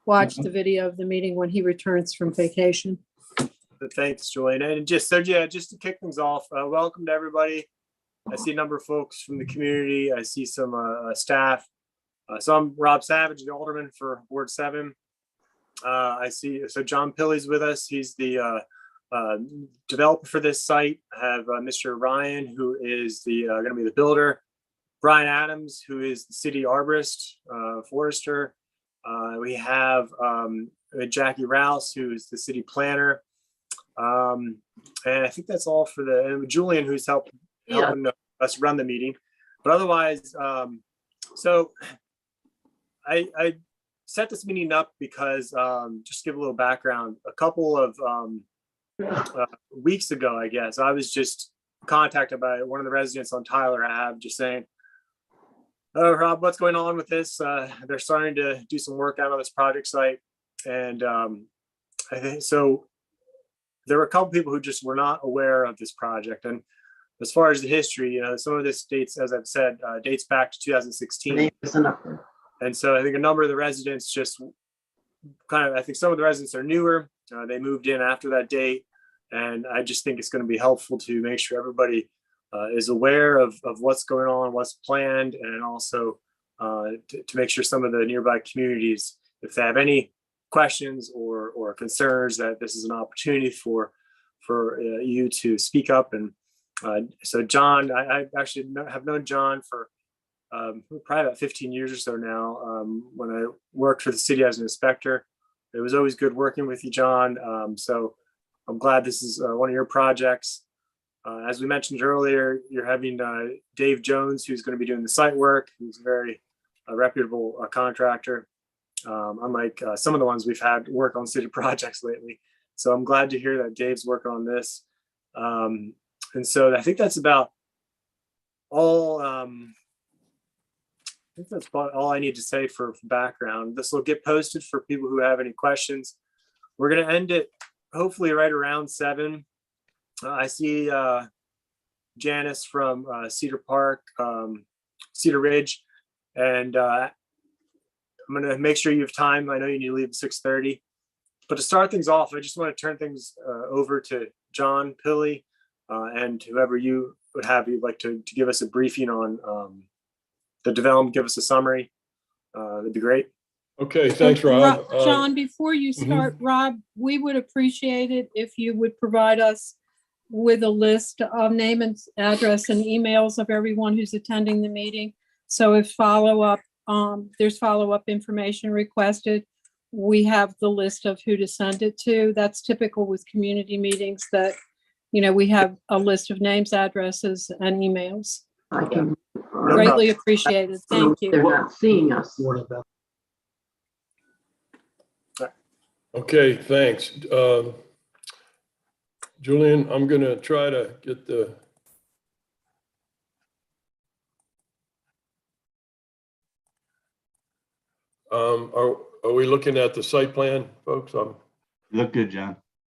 watch the video of the meeting when he returns from vacation. Thanks, Julian. And just to kick things off, welcome to everybody. I see a number of folks from the community. I see some staff. So I'm Rob Savage, the alderman for Ward 7. I see, so John Pilley's with us. He's the developer for this site. I have Mr. Ryan, who is going to be the builder. Brian Adams, who is the city arborist, forester. We have Jackie Rouse, who is the city planner. And I think that's all for and Julian, who's helping us run the meeting. But otherwise, so I set this meeting up because, just to give a little background, a couple of weeks ago, I guess, I was just contacted by one of the residents on Tyler Ave, just saying, "Oh, Rob, what's going on with this? They're starting to do some work out on this project site." And I think so. There were a couple people who just were not aware of this project. And as far as the history, some of this dates, as I've said, dates back to 2016. And so I think a number of the residents just I think some of the residents are newer. They moved in after that date. And I just think it's going to be helpful to make sure everybody is aware of what's going on, what's planned, and also to make sure some of the nearby communities, if they have any questions or concerns, that this is an opportunity for you to speak up. And so John, I actually have known John for probably about 15 years or so now. When I worked for the city as an inspector, it was always good working with you, John. So I'm glad this is one of your projects. As we mentioned earlier, you're having Dave Jones, who's going to be doing the site work. He's a very reputable contractor. Unlike some of the ones we've had work on city projects lately. So I'm glad to hear that Dave's working on this. And so I think that's about all. I think that's about all I need to say for background. This will get posted for people who have any questions. We're going to end it hopefully right around 7. I see Janice from Cedar Park, Cedar Ridge, and I'm going to make sure you have time. I know you need to leave at 6:30. But to start things off, I just want to turn things over to John Pilley and whoever you would have you'd like to give us a briefing on the development, give us a summary. That'd be great. Okay, thanks, Rob. John, before you start, Rob, we would appreciate it if you would provide us with a list of name and address and emails of everyone who's attending the meeting. So if there's follow-up information requested, we have the list of who to send it to. That's typical with community meetings, that we have a list of names, addresses, and emails. I can Greatly appreciated. Thank you. They're not seeing us. Okay, thanks. Julian, I'm going to try to get the are we looking at the site plan, folks? Look good, John.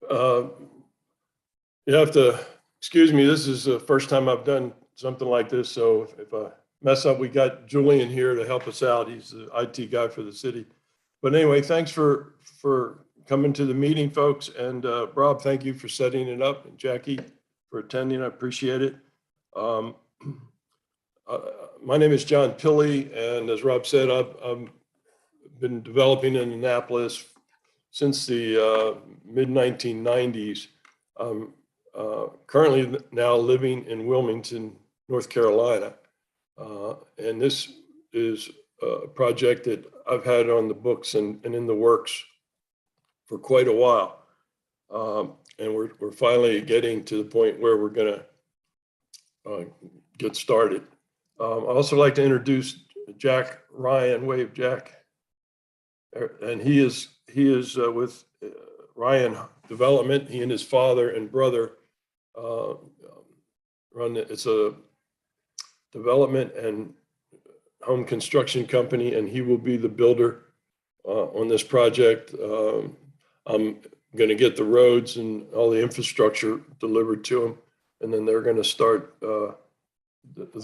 You have to excuse me. This is the first time I've done something like this. So if I mess up, we got Julian here to help us out. He's the IT guy for the city. But anyway, thanks for coming to the meeting, folks. And Rob, thank you for setting it up. And Jackie for attending. I appreciate it. My name is John Pilley. And as Rob said, I've been developing in Annapolis since the mid-1990s. I'm currently now living in Wilmington, North Carolina. And this is a project that I've had on the books and in the works for quite a while. And we're finally getting to the point where we're gonna get started. I'd also like to introduce Jack Ryan. Wave, Jack. And he is with Ryan Development. He and his father and brother run it. It's a development and home construction company, and he will be the builder on this project. I'm going to get the roads and all the infrastructure delivered to them, and then they're going to start the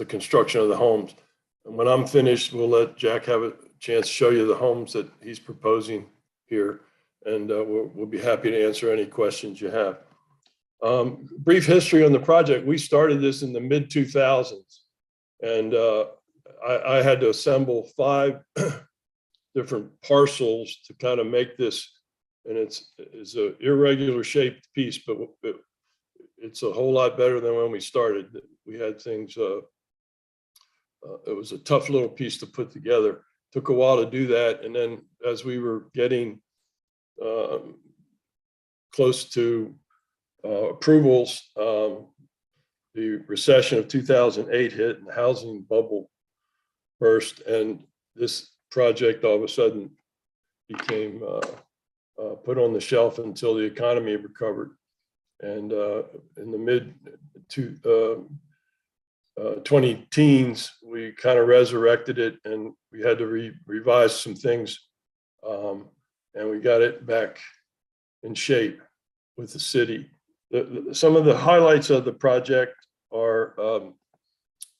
construction of the homes. And when I'm finished, we'll let Jack have a chance to show you the homes that he's proposing here, and we'll be happy to answer any questions you have. Brief history on the project. We started this in the mid 2000s, and I had to assemble 5 different parcels to kind of make this, and it's an irregular shaped piece, but it's a whole lot better than when we started. We had things, it was a tough little piece to put together. Took a while to do that, and then as we were getting close to approvals, the recession of 2008 hit and the housing bubble burst, and this project all of a sudden became put on the shelf until the economy recovered. And in the mid 20 teens, we kind of resurrected it, and we had to revise some things, and we got it back in shape with the city. Some of the highlights of the project are,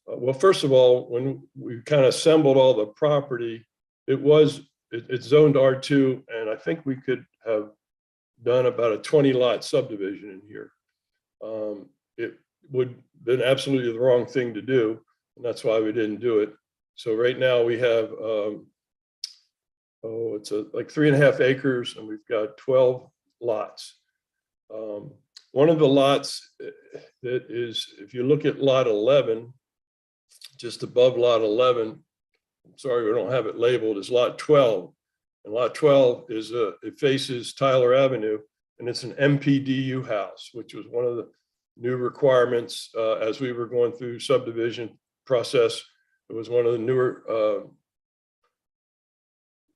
well, first of all, when we kind of assembled all the property, it's zoned R2, and I think we could have done about a 20 lot subdivision in here. It would have been absolutely the wrong thing to do, and that's why we didn't do it. So right now we have, it's like 3.5 acres, and we've got 12 lots. One of the lots that is, if you look at lot 11, just above lot 11, I'm sorry we don't have it labeled, is lot 12. And lot 12 is, it faces Tyler Avenue, and it's an MPDU house, which was one of the new requirements as we were going through subdivision process. It was one of the newer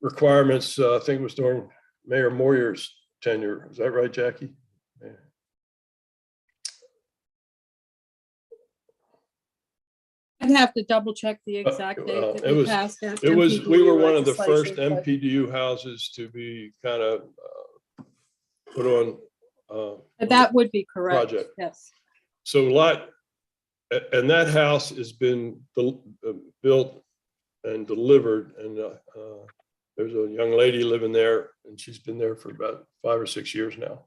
requirements, I think it was during Mayor Moyer's tenure. Is that right, Jackie? Yeah. I'd have to double check the exact date that we passed. We were one of the first legislation, but- MPDU houses to be kind of put on. That would be correct. Project. Yes. So and that house has been built and delivered, and there's a young lady living there, and she's been there for about 5 or 6 years now.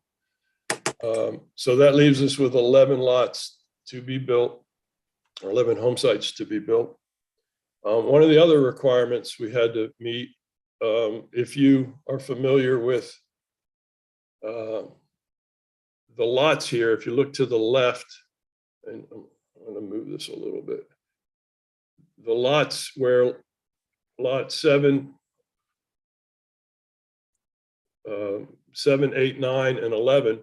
So that leaves us with 11 lots to be built, or 11 home sites to be built. One of the other requirements we had to meet, if you are familiar with the lots here, if you look to the left, and I'm going to move this a little bit, the lots where lot 7, 7, 8, 9, and 11,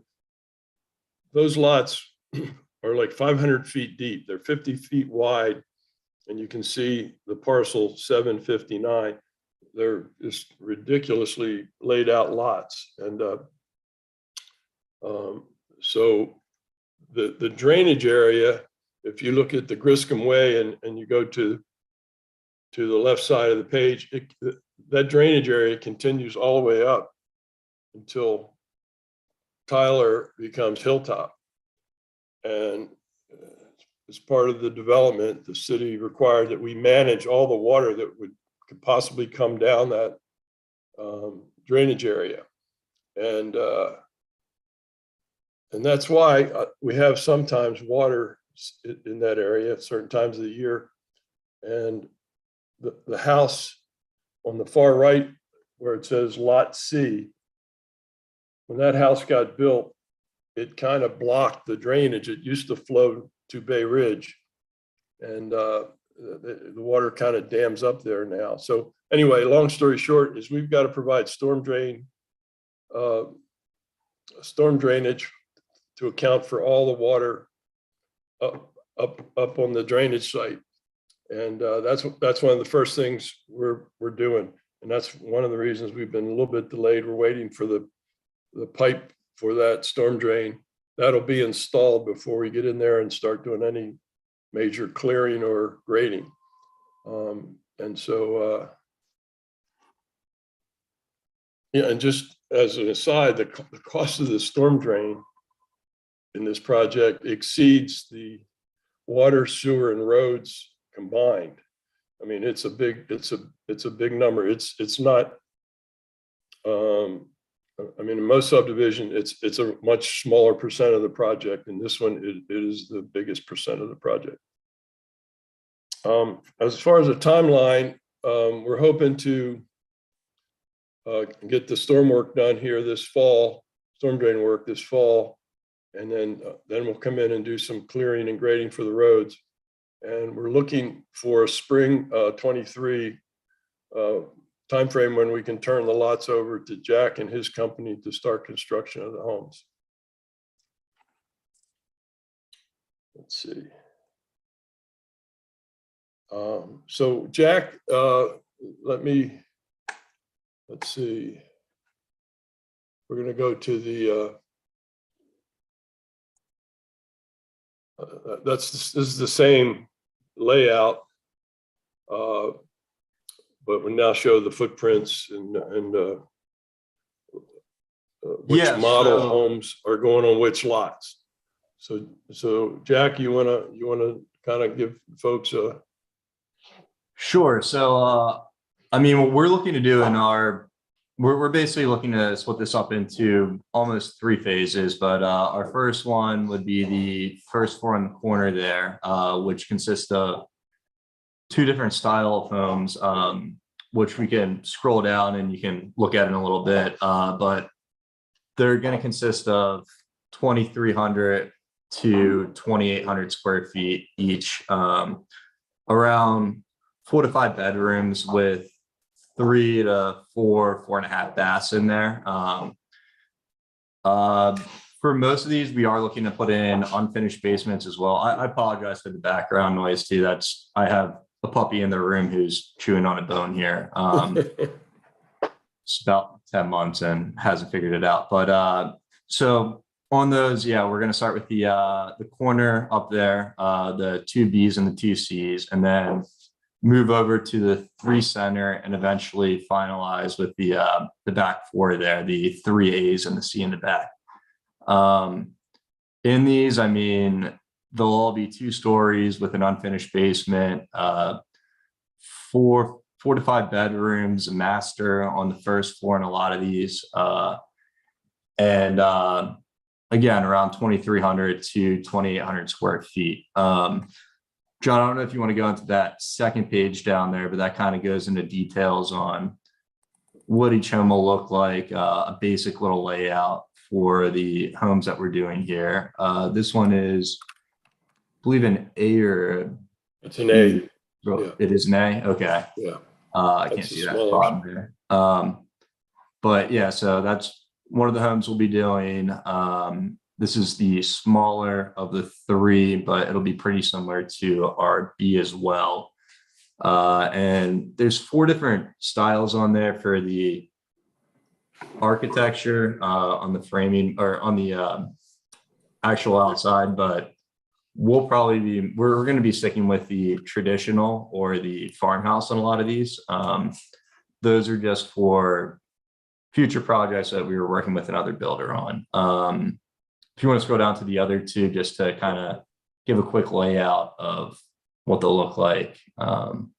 those lots are like 500 feet deep. They're 50 feet wide, and you can see the parcel 759. They're just ridiculously laid out lots, and so the drainage area, if you look at the Griscom Way and you go to the left side of the page, that drainage area continues all the way up until Tyler becomes Hilltop. And as part of the development, the city required that we manage all the water that could possibly come down that drainage area. And that's why we have sometimes water in that area at certain times of the year. And the house on the far right, where it says Lot C, when that house got built, it kind of blocked the drainage. It used to flow to Bay Ridge, and the water kind of dams up there now. So anyway, long story short is we've got to provide storm drainage to account for all the water up on the drainage site. And that's one of the first things we're doing. And that's one of the reasons we've been a little bit delayed. We're waiting for the pipe for that storm drain. That'll be installed before we get in there and start doing any major clearing or grading. And so, yeah, and just as an aside, the cost of the storm drain in this project exceeds the water, sewer, and roads combined. I mean, it's a big number. It's not I mean, in most subdivision, it's a much smaller percent of the project, and this one, it is the biggest percent of the project. As far as the timeline, we're hoping to get the storm work done here this fall, storm drain work this fall, and then we'll come in and do some clearing and grading for the roads. And we're looking for a spring 23 timeframe when we can turn the lots over to Jack and his company to start construction of the homes. Let's see. So Jack, let's see. We're going to go to the, this is the same layout, but we now show the footprints and which model homes are going on which lots. So Jack, you wanna kind of give folks a. Sure. So, I mean, what we're looking to do in we're basically looking to split this up into almost 3 phases, but our first one would be the first floor in the corner there, which consists of 2 different style of homes, which we can scroll down and you can look at in a little bit, but they're going to consist of 2,300 to 2,800 square feet each, around 4 to 5 bedrooms with 3 to 4.5 baths in there. For most of these, we are looking to put in unfinished basements as well. I apologize for the background noise too. I have a puppy in the room who's chewing on a bone here. It's about 10 months and hasn't figured it out. But so on those, yeah, we're gonna start with the corner up there, the 2 Bs and the 2 Cs, and then move over to the 3 center and eventually finalize with the back 4 there, the 3 As and the C in the back. In these, I mean, they'll all be 2 stories with an unfinished basement, 4 to 5 bedrooms, a master on the first floor in a lot of these. And again, around 2,300 to 2,800 square feet. John, I don't know if you want to go into that second page down there, but that kind of goes into details on what each home will look like, a basic little layout for the homes that we're doing here. This one is, I believe, an A or It's an A. yeah. It is an A. Okay. Yeah. I can't see that bottom there. But yeah, so that's one of the homes we'll be doing. This is the smaller of the 3, but it'll be pretty similar to our B as well. And there's 4 different styles on there for the architecture, on the framing or on the actual outside, but we're going to be sticking with the traditional or the farmhouse on a lot of these. Those are just for future projects that we were working with another builder on. If you want to scroll down to the other 2, just to kind of give a quick layout of what they'll look like. Oh,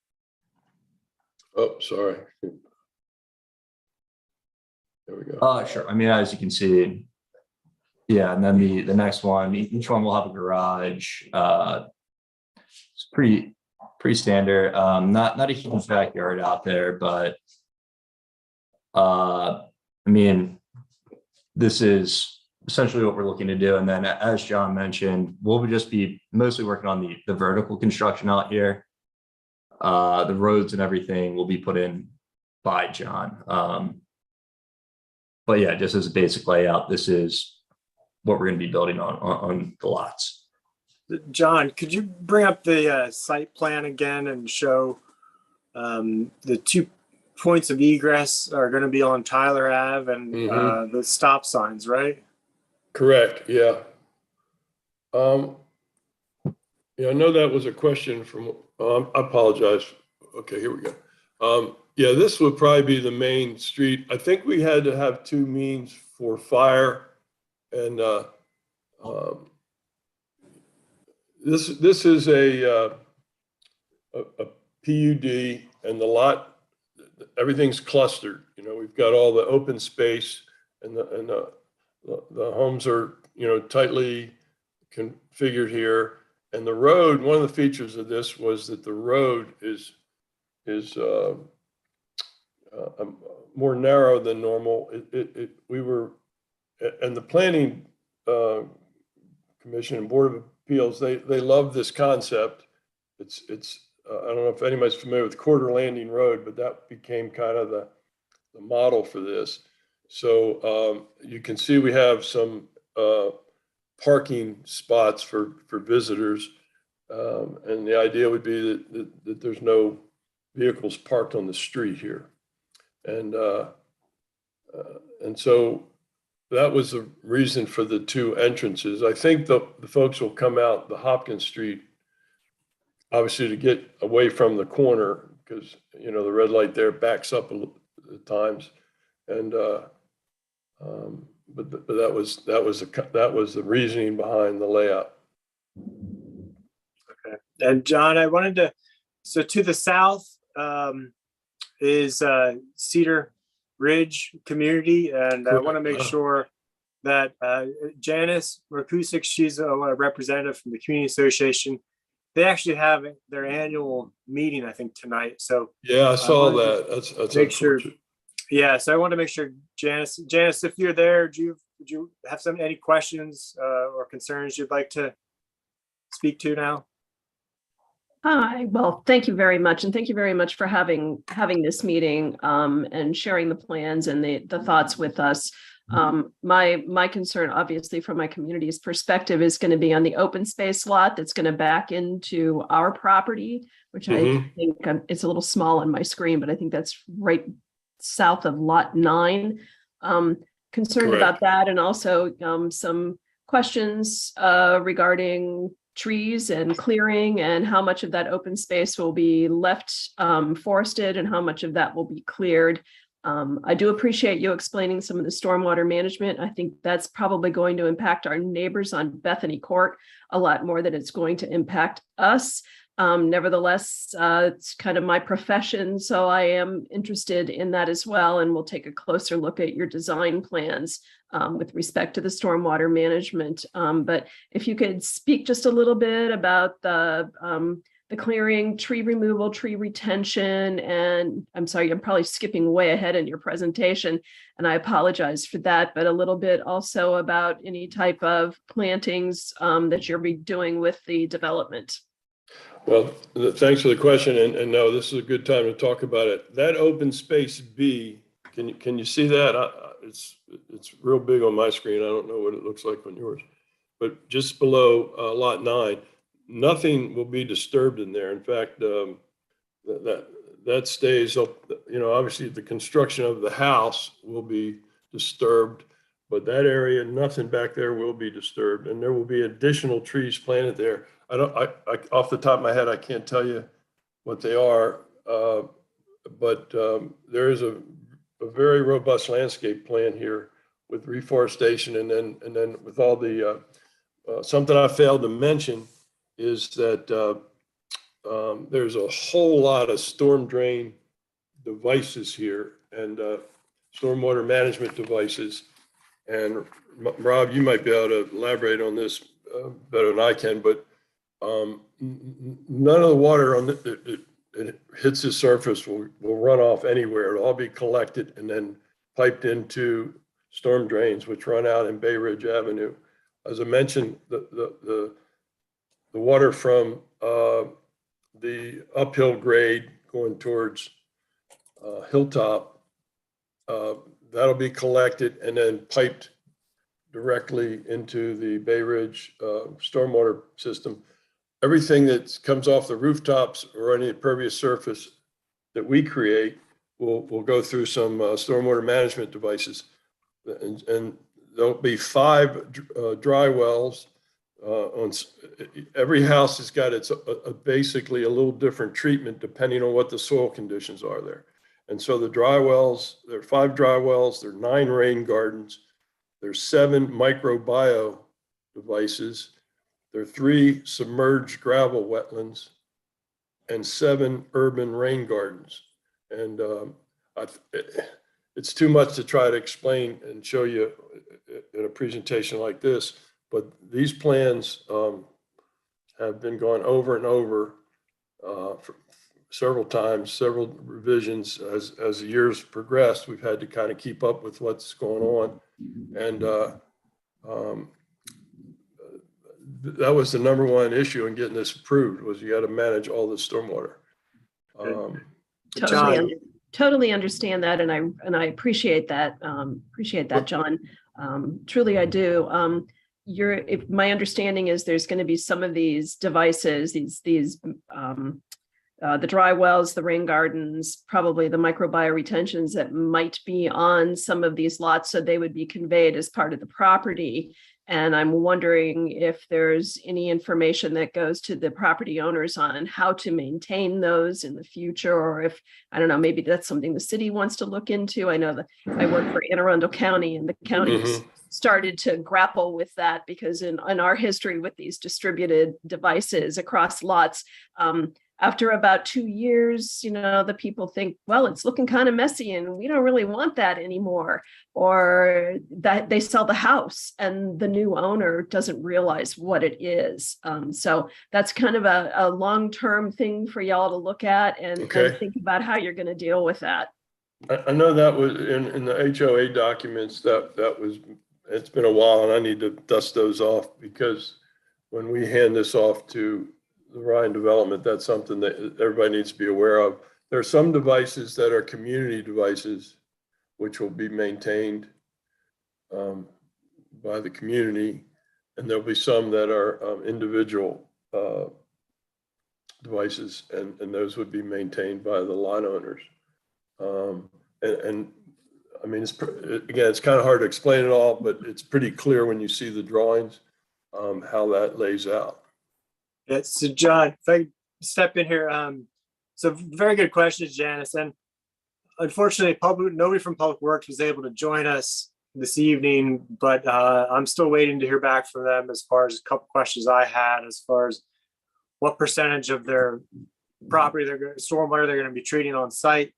sorry. There we go. Sure. I mean, as you can see, yeah, and then the next one, each one will have a garage. It's pretty standard. Not a huge backyard out there, but I mean, this is essentially what we're looking to do. And then, as John mentioned, we'll just be mostly working on the vertical construction out here. The roads and everything will be put in by John. But yeah, just as a basic layout, this is what we're going to be building on the lots. John, could you bring up the site plan again and show the 2 points of egress are going to be on Tyler Ave and the stop signs, right? Correct. Yeah. Yeah, I know that was a question from, I apologize. Okay, here we go. Yeah, this would probably be the main street. I think we had to have 2 means for fire, and this is a PUD, and the lot, everything's clustered. You know, we've got all the open space, and the homes are, you know, tightly configured here. And the road, one of the features of this was that the road is more narrow than normal. We were, and the planning commission and board of appeals, they love this concept. It's I don't know if anybody's familiar with Quarter Landing Road, but that became kind of the model for this. So you can see we have some parking spots for visitors, and the idea would be that there's no vehicles parked on the street here, and so that was the reason for the two entrances. I think the folks will come out the Hopkins Street, obviously, to get away from the corner, because, you know, the red light there backs up at times, and but that was the reasoning behind the layout. Okay. And John, I wanted to, so to the south is Cedar Ridge community, and I want to make sure that Janice Merkusik, she's a representative from the community association. They actually have their annual meeting, I think, tonight. So yeah, I saw that. That's make sure. Yeah, so I want to make sure, Janice, if you're there, would you have any questions or concerns you'd like to speak to now? Hi, well, thank you very much. And thank you very much for having this meeting and sharing the plans and the thoughts with us. My concern, obviously, from my community's perspective, is going to be on the open space lot that's going to back into our property, which I think it's a little small on my screen, but I think that's right south of lot 9. Concerned Correct. about that, and also some questions regarding trees and clearing, and how much of that open space will be left forested and how much of that will be cleared. I do appreciate you explaining some of the stormwater management. I think that's probably going to impact our neighbors on Bethany Court a lot more than it's going to impact us. Nevertheless, it's kind of my profession, so I am interested in that as well, and we'll take a closer look at your design plans with respect to the stormwater management. But if you could speak just a little bit about the clearing, tree removal, tree retention, and I'm sorry, I'm probably skipping way ahead in your presentation, and I apologize for that, but a little bit also about any type of plantings that you'll be doing with the development. Well, thanks for the question, and no, this is a good time to talk about it. That open space B, can you see that? It's real big on my screen. I don't know what it looks like on yours, but just below lot 9, nothing will be disturbed in there. In fact, that stays up. You know, obviously the construction of the house will be disturbed, but that area, nothing back there will be disturbed, and there will be additional trees planted there. I off the top of my head, I can't tell you what they are, but there is a very robust landscape plan here with reforestation, and then with all the something I failed to mention is that there's a whole lot of storm drain devices here and stormwater management devices. And Rob, you might be able to elaborate on this better than I can, but none of the water on it hits the surface will run off anywhere. It'll all be collected and then piped into storm drains, which run out in Bay Ridge Avenue. As I mentioned, the water from the uphill grade going towards Hilltop, that'll be collected and then piped directly into the Bay Ridge stormwater system. Everything that comes off the rooftops or any impervious surface that we create will go through some stormwater management devices. And there'll be 5 dry wells. On every house has got its basically a little different treatment depending on what the soil conditions are there. And so the dry wells, there are 5 dry wells, there are 9 rain gardens, there's 7 microbiome devices, there are 3 submerged gravel wetlands, and 7 urban rain gardens. And it's too much to try to explain and show you in a presentation like this, but these plans have been gone over and over for several times, several revisions. As the years progressed, we've had to kind of keep up with what's going on. And that was the number one issue in getting this approved, was you got to manage all the stormwater. Totally understand that, and I appreciate that. John. Truly, I do. My understanding is there's going to be some of these devices, the dry wells, the rain gardens, probably the microbial retentions that might be on some of these lots, so they would be conveyed as part of the property. And I'm wondering if there's any information that goes to the property owners on how to maintain those in the future, or if, I don't know, maybe that's something the city wants to look into. I know that I work for Anne Arundel County, and the county's started to grapple with that, because in our history with these distributed devices across lots, after about 2 years, the people think, well, it's looking kind of messy and we don't really want that anymore. Or that they sell the house and the new owner doesn't realize what it is. So that's kind of a long-term thing for y'all to look at and think about how you're going to deal with that. I know that was in the HOA documents, that was, it's been a while, and I need to dust those off, because when we hand this off to the Ryan Development, that's something that everybody needs to be aware of. There are some devices that are community devices, which will be maintained by the community, and there'll be some that are individual devices, and those would be maintained by the lot owners. And I mean, it's kind of hard to explain it all, but it's pretty clear when you see the drawings how that lays out. Yeah, so John, if I step in here, so very good questions, Janice. And unfortunately, nobody from Public Works was able to join us this evening, but I'm still waiting to hear back from them as far as a couple questions I had, as far as what percentage of their property, stormwater they're going to be treating on site.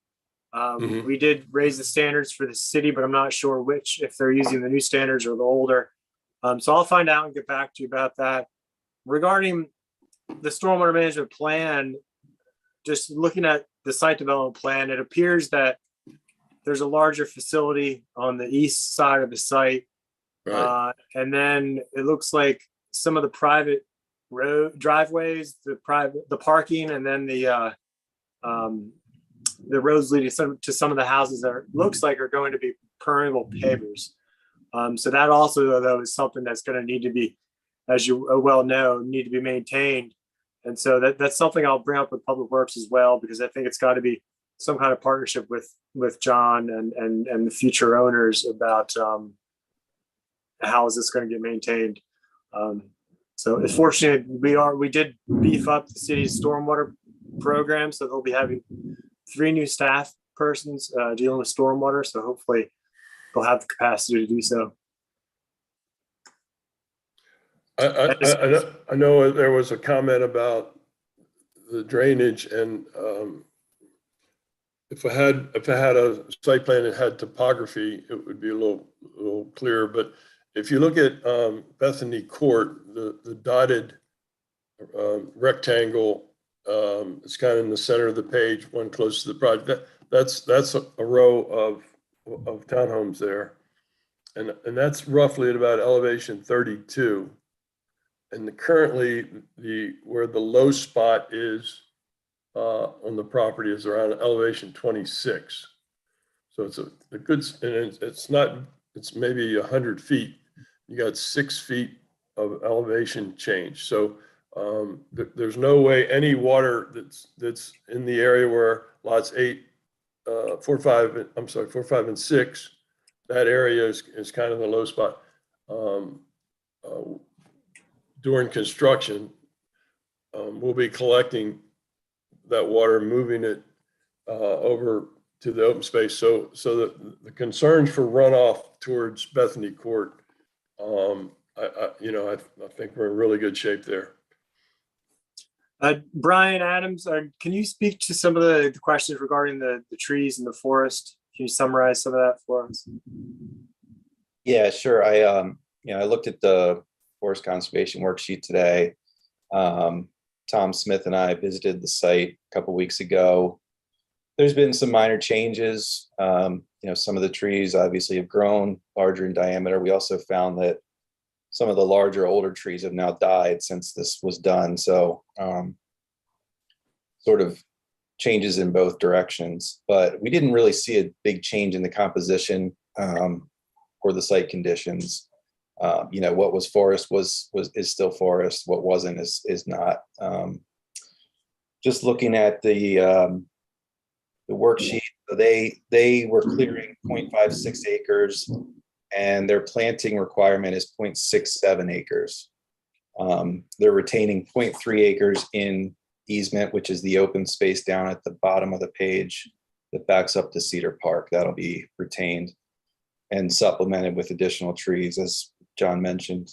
We did raise the standards for the city, but I'm not sure which, if they're using the new standards or the older. So I'll find out and get back to you about that. Regarding the stormwater management plan, just looking at the site development plan, it appears that there's a larger facility on the east side of the site. Right. And then it looks like some of the private road driveways, the parking, and then the roads leading to some of the houses that looks like are going to be permeable pavers. So that also, though, is something that's going to need to be, as you well know, need to be maintained. And so that's something I'll bring up with Public Works as well, because I think it's got to be some kind of partnership with John and the future owners about how is this going to get maintained. So it's fortunate we did beef up the city's stormwater program, so they'll be having 3 new staff persons dealing with stormwater. So hopefully they'll have the capacity to do so. I know there was a comment about the drainage, and if I had a site plan that had topography, it would be a little clearer. But if you look at Bethany Court, the dotted rectangle, it's kind of in the center of the page, one close to the project. That's a row of townhomes there, and that's roughly at about elevation 32. And currently, where the low spot is on the property is around elevation 26. So it's a good, and it's maybe 100 feet. You got 6 feet of elevation change. So there's no way any water that's in the area where lots 4, 5, and 6, that area is kind of the low spot. During construction, we'll be collecting that water, moving it over to the open space. So that the concerns for runoff towards Bethany Court, I think we're in really good shape there. Brian Adams, can you speak to some of the questions regarding the trees in the forest you summarize some of that for us? Yeah, sure. I looked at the forest conservation worksheet today. Tom Smith and I visited the site a couple weeks ago. There's been some minor changes. Some of the trees obviously have grown larger in diameter. We also found that some of the larger, older trees have now died since this was done. So sort of changes in both directions, but we didn't really see a big change in the composition or the site conditions. What was forest is still forest. What wasn't is not. Just looking at the worksheet, they were clearing 0.56 acres, and their planting requirement is 0.67 acres. They're retaining 0.3 acres in easement, which is the open space down at the bottom of the page that backs up to Cedar Park. That'll be retained and supplemented with additional trees, as John mentioned.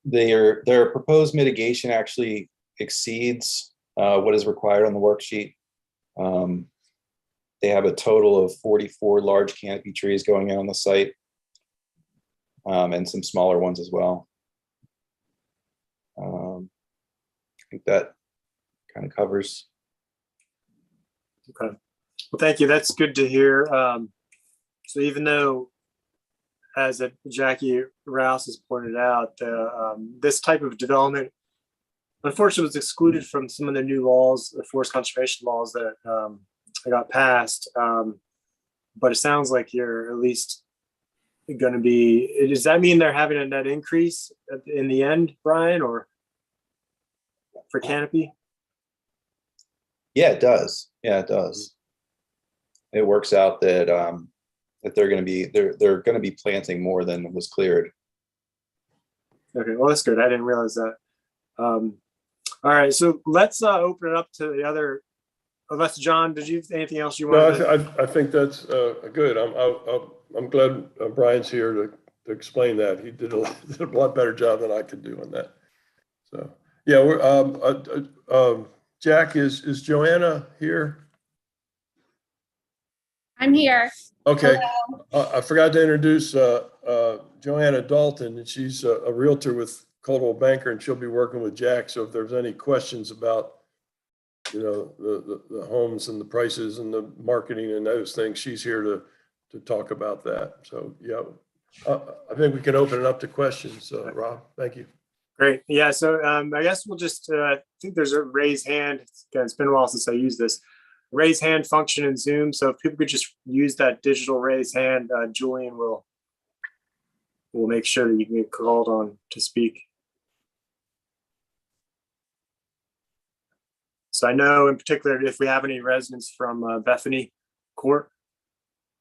Their proposed mitigation actually exceeds what is required on the worksheet. They have a total of 44 large canopy trees going in on the site, and some smaller ones as well. I think that kind of covers. Okay. Well, thank you. That's good to hear. So even though, as Jackie Rouse has pointed out, this type of development, unfortunately, was excluded from some of the new laws, the forest conservation laws that got passed. But it sounds like you're at least going to be. Does that mean they're having a net increase in the end, Brian, or for canopy? Yeah, it does. Yeah, it does. It works out that that they're going to be planting more than was cleared. Okay, well, that's good. I didn't realize that. All right, so let's open it up to the other. Unless John, did you have anything else you wanted? No, I think that's good. I'm glad Brian's here to explain that. He did a lot better job than I could do on that. So yeah, we're Jack, is Joanna here? I'm here. Okay. I forgot to introduce Joanna Dalton, and she's a realtor with Coldwell Banker, and she'll be working with Jack. So if there's any questions about, the homes and the prices and the marketing and those things, she's here to talk about that. So yeah, I think we can open it up to questions. Rob, thank you. Great. Yeah. So I guess we'll just. I think there's a raise hand. It's been a while since I used this raise hand function in Zoom. So if people could just use that digital raise hand, Julian will make sure that you can get called on to speak. So I know in particular, if we have any residents from Bethany Court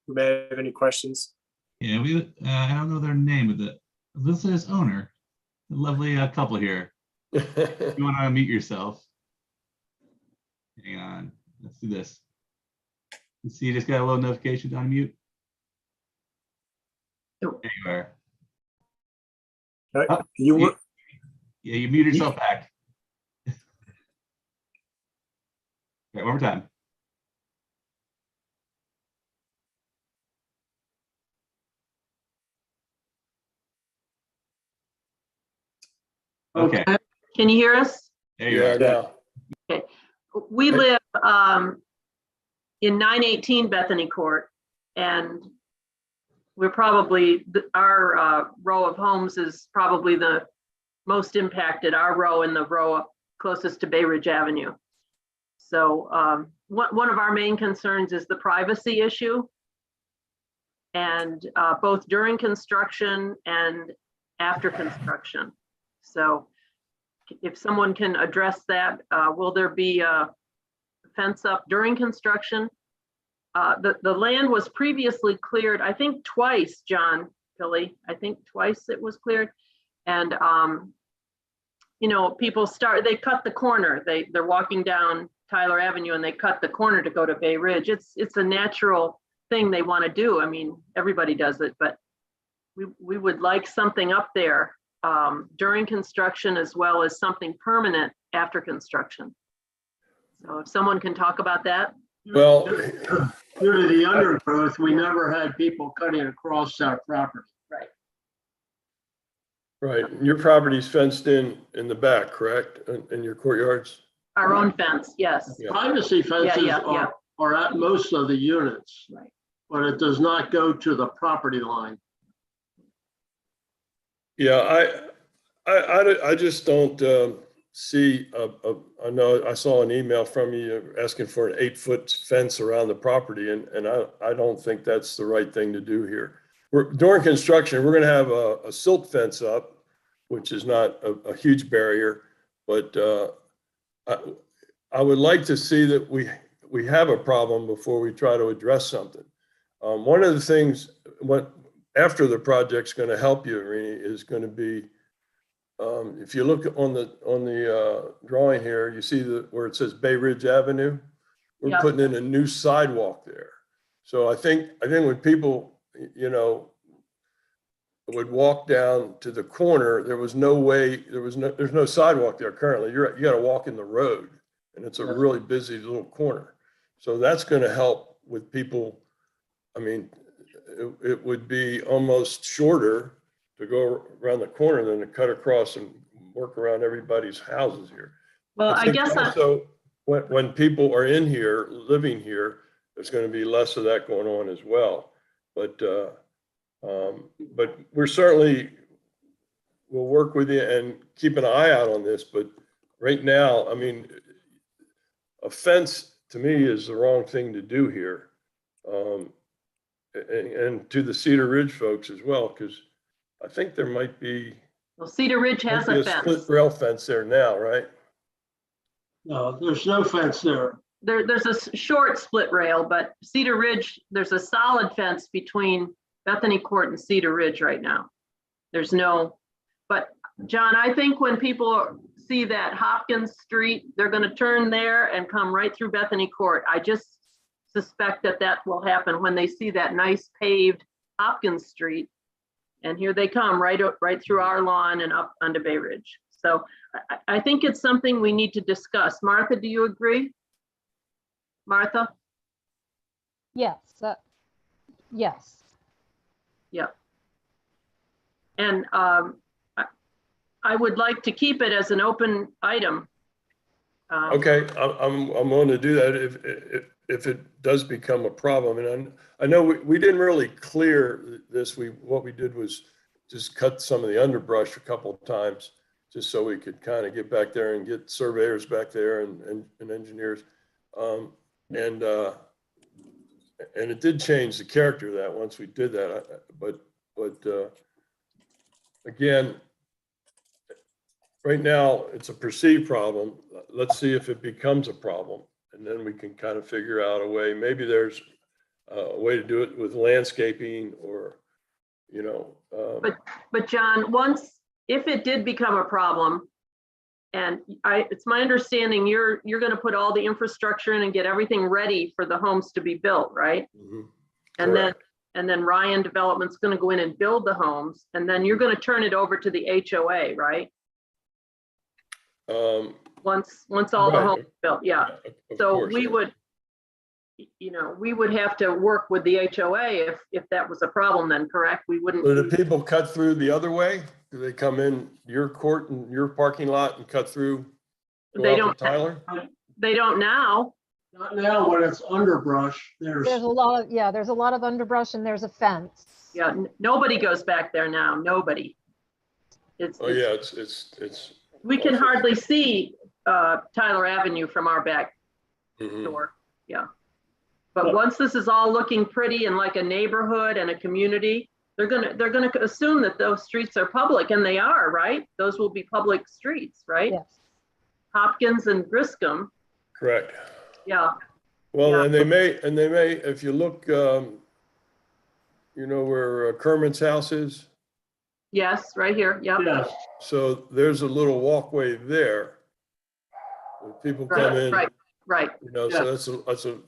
who may have any questions. Yeah, I don't know their name, but this is owner, a lovely couple here. If you want to unmute yourself. Hang on, let's do this. Let's see, you just got a little notification to unmute. There you are. Yeah, you muted yourself back. All right, one more time. Okay. Can you hear us? There you are. Now. Okay. We live in 918 Bethany Court, and we're probably, our row of homes is probably the most impacted, our row and the row closest to Bay Ridge Avenue. So one of our main concerns is the privacy issue, and both during construction and after construction. So if someone can address that, will there be a fence up during construction? The land was previously cleared, I think twice, John Pilley, I think twice it was cleared. And people they cut the corner. They're walking down Tyler Avenue and they cut the corner to go to Bay Ridge. It's a natural thing they want to do. I mean, everybody does it, but we would like something up there during construction as well as something permanent after construction. So if someone can talk about that. Well, Due to the undergrowth, we never had people cutting across that property. right, your property's fenced in the back, correct, in your courtyards? Our own fence, yes. Yeah. Privacy fences yeah. are at most of the units. Right. But it does not go to the property line. Yeah, I just don't see, I know I saw an email from you asking for an 8-foot fence around the property, and I don't think that's the right thing to do here. During construction, we're gonna have a silt fence up, which is not a huge barrier, but I would like to see that we have a problem before we try to address something. One of the things, after the project's gonna help you, Rini, is gonna be, if you look on the drawing here, you see where it says Bay Ridge Avenue. We're Yeah. putting in a new sidewalk there. So I think when people, would walk down to the corner, there's no sidewalk there currently. You gotta walk in the road, and it's a really busy little corner. So that's gonna help with people. I mean, it would be almost shorter to go around the corner than to cut across and work around everybody's houses here. Well, I think guess also, when people are in here, living here, there's going to be less of that going on as well. But we're certainly, we'll work with you and keep an eye out on this. But right now, I mean, a fence to me is the wrong thing to do here. And to the Cedar Ridge folks as well, because I think there might be well, Cedar Ridge has a split fence. rail fence there now, right? No, there's no fence there. There's a short split rail, but Cedar Ridge, there's a solid fence between Bethany Court and Cedar Ridge right now. There's no, but John, I think when people see that Hopkins Street, they're going to turn there and come right through Bethany Court. I just suspect that will happen when they see that nice paved Hopkins Street. And here they come right through our lawn and up onto Bay Ridge. So I think it's something we need to discuss. Martha, do you agree? Martha? Yes, yes. Yeah. And I would like to keep it as an open item. Okay, I'm going to do that if it does become a problem. And I know we didn't really clear this. What we did was just cut some of the underbrush a couple of times, just so we could kind of get back there and get surveyors back there and engineers. And it did change the character of that once we did that. But again, right now it's a perceived problem. Let's see if it becomes a problem, and then we can kind of figure out a way. Maybe there's a way to do it with landscaping, or But John, if it did become a problem, and it's my understanding you're going to put all the infrastructure in and get everything ready for the homes to be built, right? Mhm. And then Ryan Development's going to go in and build the homes, and then you're going to turn it over to the HOA, right? Once all the Right. homes are built, yeah. Of So course, we yeah. would, we would have to work with the HOA if that was a problem then, correct? We wouldn't. So do people cut through the other way? Do they come in your court and your parking lot and cut through? go They out to don't. Tyler? They don't now. Not now when it's underbrush. There's There's a lot of underbrush and there's a fence. Yeah, nobody goes back there now, nobody. Oh, yeah, it's. We can hardly see Tyler Avenue from our back Mhm. door, yeah. But once this is all looking pretty and like a neighborhood and a community, they're gonna assume that those streets are public, and they are, right? Those will be public streets, right? Yes. Hopkins and Griscom, Correct. yeah. Well, Yeah. and they may, if you look, where Kermit's house is? Yes, right here, yeah. yes. So there's a little walkway there. When people come in, Right. so that's a,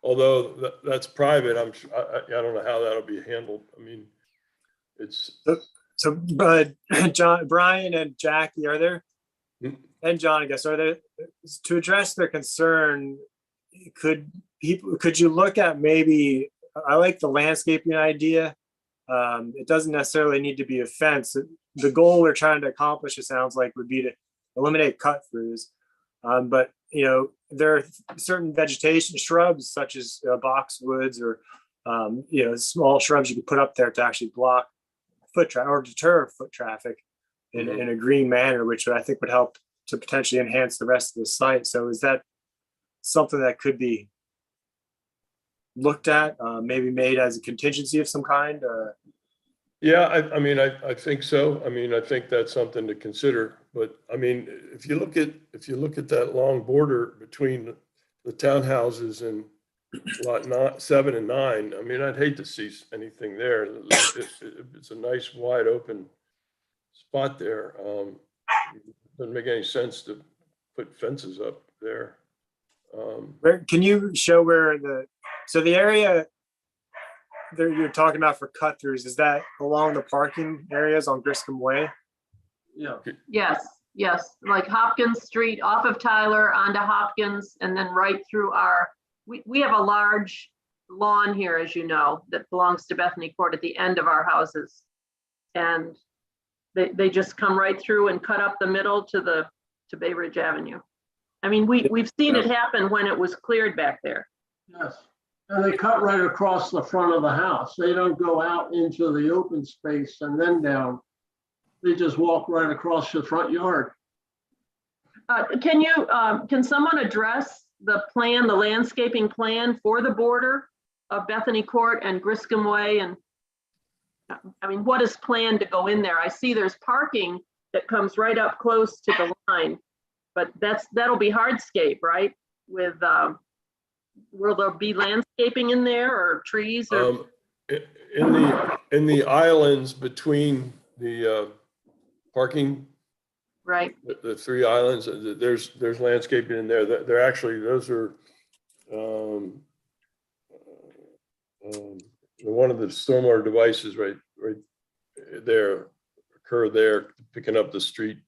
although that's private, I don't know how that'll be handled. I mean, it's, So, but John, Brian and Jackie, are there and John, I guess, are there, to address their concern, could you look at maybe, I like the landscaping idea. It doesn't necessarily need to be a fence. The goal we're trying to accomplish, it sounds like, would be to eliminate cut throughs. But there are certain vegetation shrubs such as boxwoods or small shrubs you could put up there to actually block foot traffic or deter foot traffic in a green manner, which I think would help to potentially enhance the rest of the site. So is that something that could be looked at, maybe made as a contingency of some kind? Yeah, I mean, I think so. I mean, I think that's something to consider. But I mean, if you look at that long border between the townhouses and lot 7 and 9, I mean, I'd hate to see anything there. It's a nice wide open spot there. Doesn't make any sense to put fences up there. Can you show where the area that you're talking about for cut throughs, is that along the parking areas on Griscom Way? Yeah. Yes, like Hopkins Street off of Tyler onto Hopkins and then right through we have a large lawn here, as you know, that belongs to Bethany Court at the end of our houses. And they just come right through and cut up the middle to Bay Ridge Avenue. I mean, we've seen it happen when it was cleared back there. Yes. And they cut right across the front of the house. They don't go out into the open space and then down. They just walk right across the front yard. Can someone address the landscaping plan for the border of Bethany Court and Griscom Way? And I mean, what is planned to go in there? I see there's parking that comes right up close to the line, but that'll be hardscape, right? With will there be landscaping in there or trees? Or In the islands between the parking, right? The 3 islands, there's landscaping in there. They're actually, those are one of the stormwater devices right there occur there, picking up the street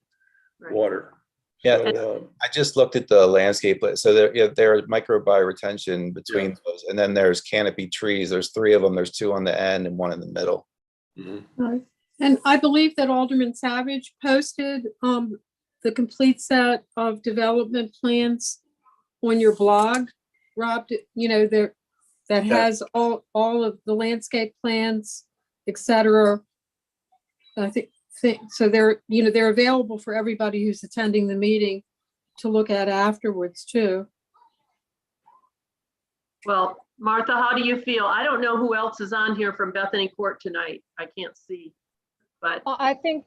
water. Yeah, So, I just looked at the landscape. So there are microbi-retention between those, and then there's canopy trees. There's 3 of them. There's 2 on the end and 1 in the middle. Right. And I believe that Alderman Savage posted the complete set of development plans on your blog, Rob, that has all of the landscape plans, et cetera. I think so. They're available for everybody who's attending the meeting to look at afterwards too. Well, Martha, how do you feel? I don't know who else is on here from Bethany Court tonight. I can't see, but I think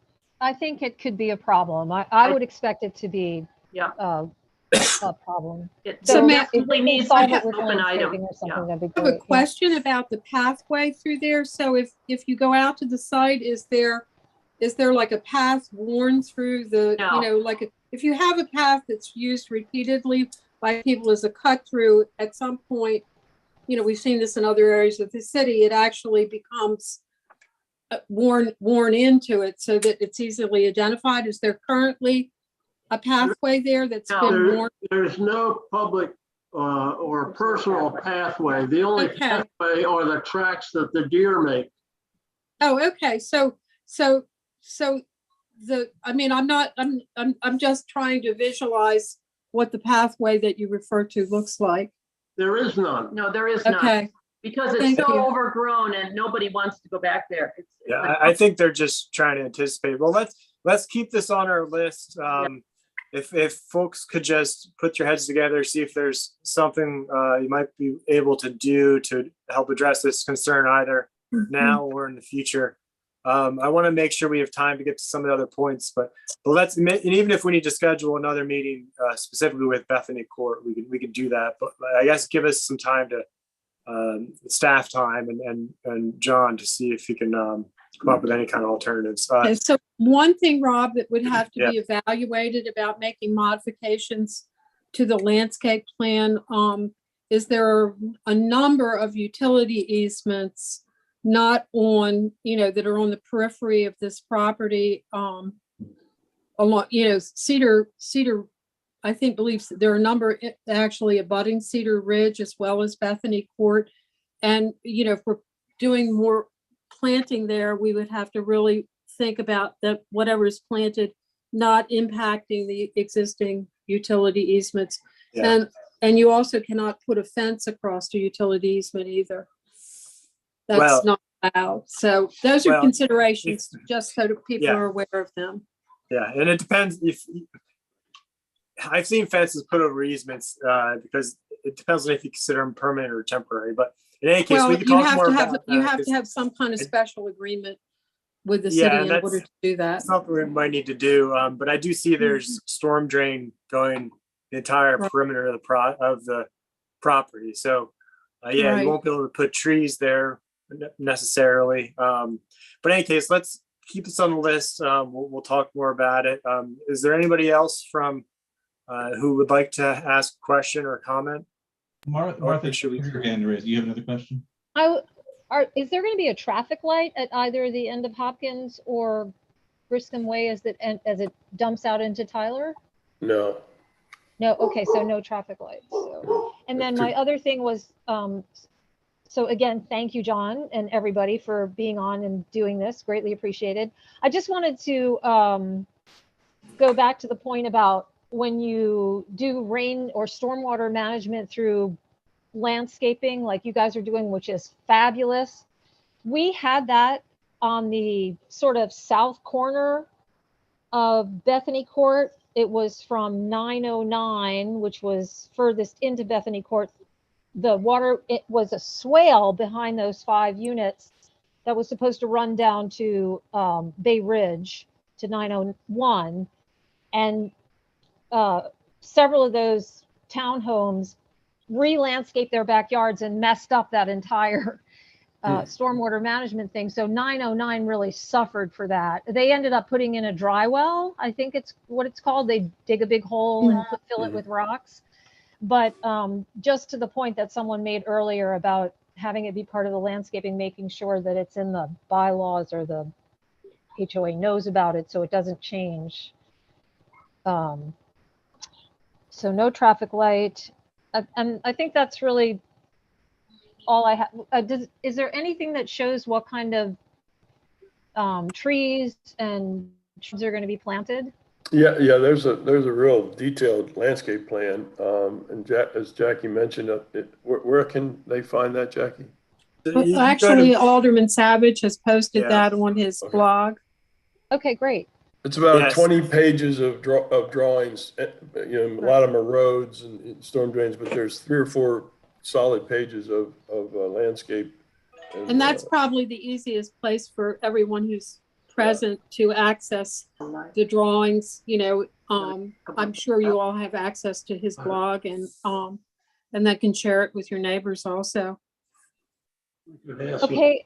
it could be a problem. I would expect it to be a problem. it So definitely needs to be an open item. Or something, Yeah. that'd be I have a great. question about the pathway through there. So if you go out to the site, is there like a path worn through the, No. if you have a path that's used repeatedly by people as a cut through, at some point, we've seen this in other areas of the city, it actually becomes worn into it so that it's easily identified. Is there currently a pathway there that's been worn? There's no public or personal pathway. The only pathway are the tracks that the deer make. Oh, okay. I'm just trying to visualize what the pathway that you refer to looks like. There is none. No, there is none. Okay. Because it's Thank so you. overgrown and nobody wants to go back there. I think they're just trying to anticipate. Well, let's keep this on our list. If folks could just put your heads together, see if there's something you might be able to do to help address this concern either now or in the future. I want to make sure we have time to get to some of the other points, but and even if we need to schedule another meeting specifically with Bethany Court, we can do that. But I guess give us some time to staff time and John to see if he can come up with any kind of alternatives. Okay, so one thing, Rob, that would have to be evaluated about making modifications to the landscape plan is there are a number of utility easements not on, that are on the periphery of this property along, Cedar, I think believes that there are a number actually abutting Cedar Ridge as well as Bethany Court. And, if we're doing more planting there, we would have to really think about that whatever is planted not impacting the existing utility easements. Yeah. And you also cannot put a fence across the utility easement either. Well- That's not allowed. So those are Well, considerations, just so that people Yeah. are aware of them. Yeah, and it depends if I've seen fences put over easements because it depends on if you consider them permanent or temporary. But in any case, Well, we can you talk have more to about have, that. you have to 'Cause have some kind of special agreement with the Yeah, city and in that's- order to do that. It's something we might need to do. But I do see there's storm drain going the entire Right. perimeter of the property. So yeah, Right. you won't be able to put trees there necessarily. But in any case, let's keep this on the list. We'll talk more about it. Is there anybody else from who would like to ask a question or comment? Martha, should we- your hand raised. You have another question? Is there going to be a traffic light at either the end of Hopkins or Griscom Way as it dumps out into Tyler? No. No, okay, so no traffic lights. So, and then my other thing was, so again, thank you, John, and everybody for being on and doing this. Greatly appreciated. I just wanted to go back to the point about when you do rain or stormwater management through landscaping like you guys are doing, which is fabulous. We had that on the sort of south corner of Bethany Court. It was from 909, which was furthest into Bethany Court. The water, it was a swale behind those 5 units that was supposed to run down to Bay Ridge to 901. And several of those townhomes re-landscaped their backyards and messed up that entire stormwater management thing. So 909 really suffered for that. They ended up putting in a dry well. I think it's what it's called. They dig a big hole and fill it with rocks. But just to the point that someone made earlier about having it be part of the landscaping, making sure that it's in the bylaws or the HOA knows about it so it doesn't change. So no traffic light. And I think that's really all I have. Is there anything that shows what kind of trees and shrubs are going to be planted? Yeah, there's a real detailed landscape plan. And as Jackie mentioned, where can they find that, Jackie? But actually, Alderman Savage has posted Yeah. that on his Okay. blog. Okay, great. It's about Yes. 20 pages of drawings. A lot of them are roads and storm drains, but there's 3 or 4 solid pages of landscape. And that's probably the easiest place for everyone who's present to access the drawings. I'm sure you all have access to his blog and they can share it with your neighbors also. Okay.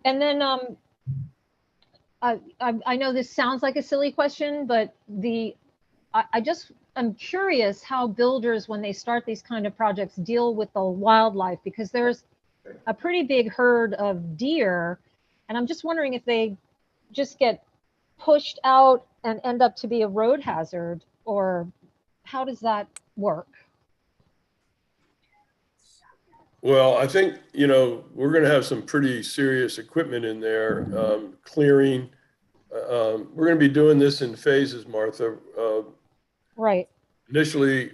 And then I know this sounds like a silly question, but I'm curious how builders, when they start these kind of projects, deal with the wildlife, because there's a pretty big herd of deer. And I'm just wondering if they just get pushed out and end up to be a road hazard, or how does that work? Well, I think, we're going to have some pretty serious equipment in there, clearing. We're going to be doing this in phases, Martha. Right. Initially,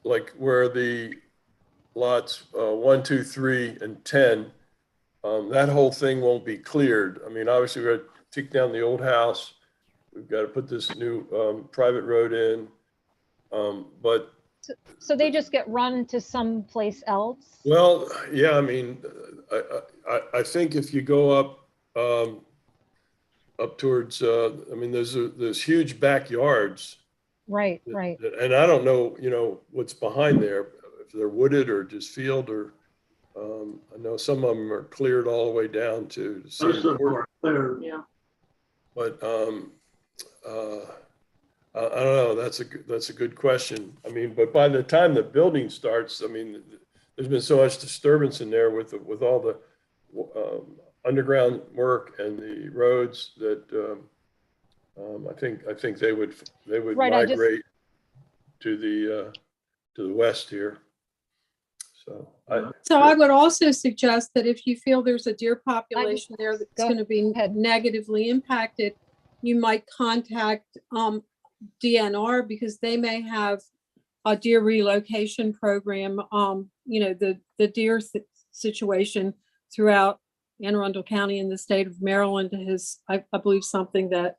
like where the lots 1, 2, 3, and 10, that whole thing won't be cleared. I mean, obviously, we're going to take down the old house. We've got to put this new private road in. But So they just get run to someplace else? well, yeah, I mean, I think if you go up towards, there's huge backyards. Right. And I don't know, what's behind there, if they're wooded or just field or, I know some of them are cleared all the way down to Most of them are clear. Yeah. but, I don't know, that's a good question. I mean, but by the time the building starts, I mean, there's been so much disturbance in there with all the underground work and the roads that I think they would Right, I just- migrate to the west here. So I would also suggest that if you feel there's a deer population there that's Go going to be ahead. negatively impacted, you might contact DNR because they may have a deer relocation program. The deer situation throughout Anne Arundel County in the state of Maryland is, I believe, something that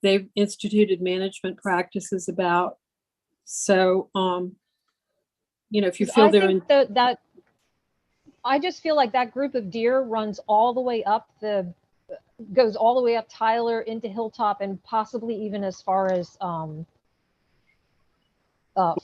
they've instituted management practices about. So, if you feel I they're in, think that I just feel like that group of deer runs all the way up goes all the way up Tyler into Hilltop and possibly even as far as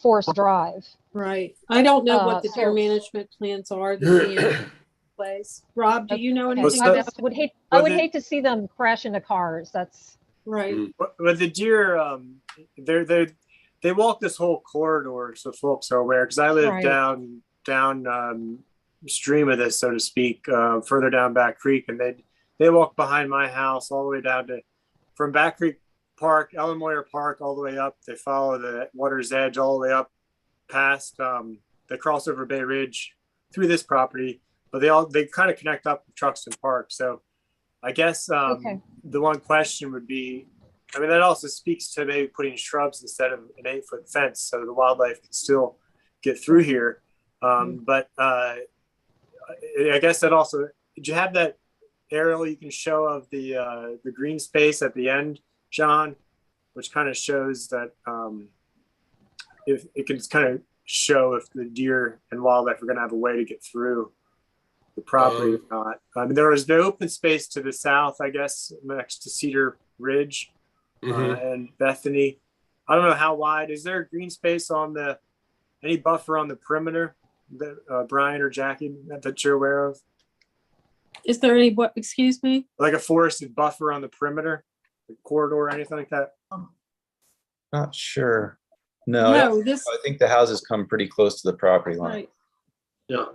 Forest Drive. right. I don't know what the so- deer management plans are that DNR place. Rob, do you know Okay, anything I about? just would hate, Well, I would the- hate to see them crash into cars. That's, Right. But the deer, they walk this whole corridor, so folks are aware. Because I live Right. down stream of this, so to speak, further down Back Creek, and they walk behind my house all the way down to from Back Creek Park, Ellen Moyer Park, all the way up. They follow the water's edge all the way up past the crossover Bay Ridge through this property, but they kind of connect up with Truxton Park. So I guess Okay. the one question would be, I mean, that also speaks to maybe putting shrubs instead of an 8-foot fence so the wildlife can still get through here. But I guess that also, did you have that aerial you can show of the green space at the end, John, which kind of shows that if it can kind of show if the deer and wildlife are going to have a way to get through the property or not. I mean, there was the open space to the south, I guess, next to Cedar Ridge and Bethany. I don't know how wide. Is there a green space on any buffer on the perimeter that Brian or Jackie that you're aware of? Is there any, what, excuse me? Like a forested buffer on the perimeter, the corridor, or anything like that? Not sure. No, I No, this, think the houses come pretty close to the property line. right. Yeah.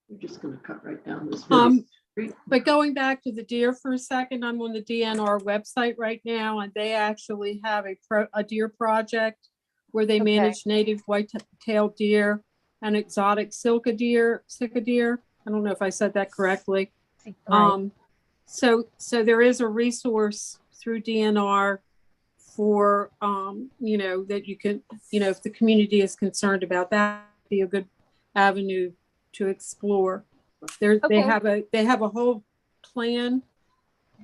We're just gonna cut right down this. But going back to the deer for a second, I'm on the DNR website right now, and they actually have a deer project where they Okay. manage native white-tailed deer and exotic silka deer. I don't know if I said that correctly. right. So there is a resource through DNR for, that you can, if the community is concerned about that, be a good avenue to explore. They Okay. have a whole plan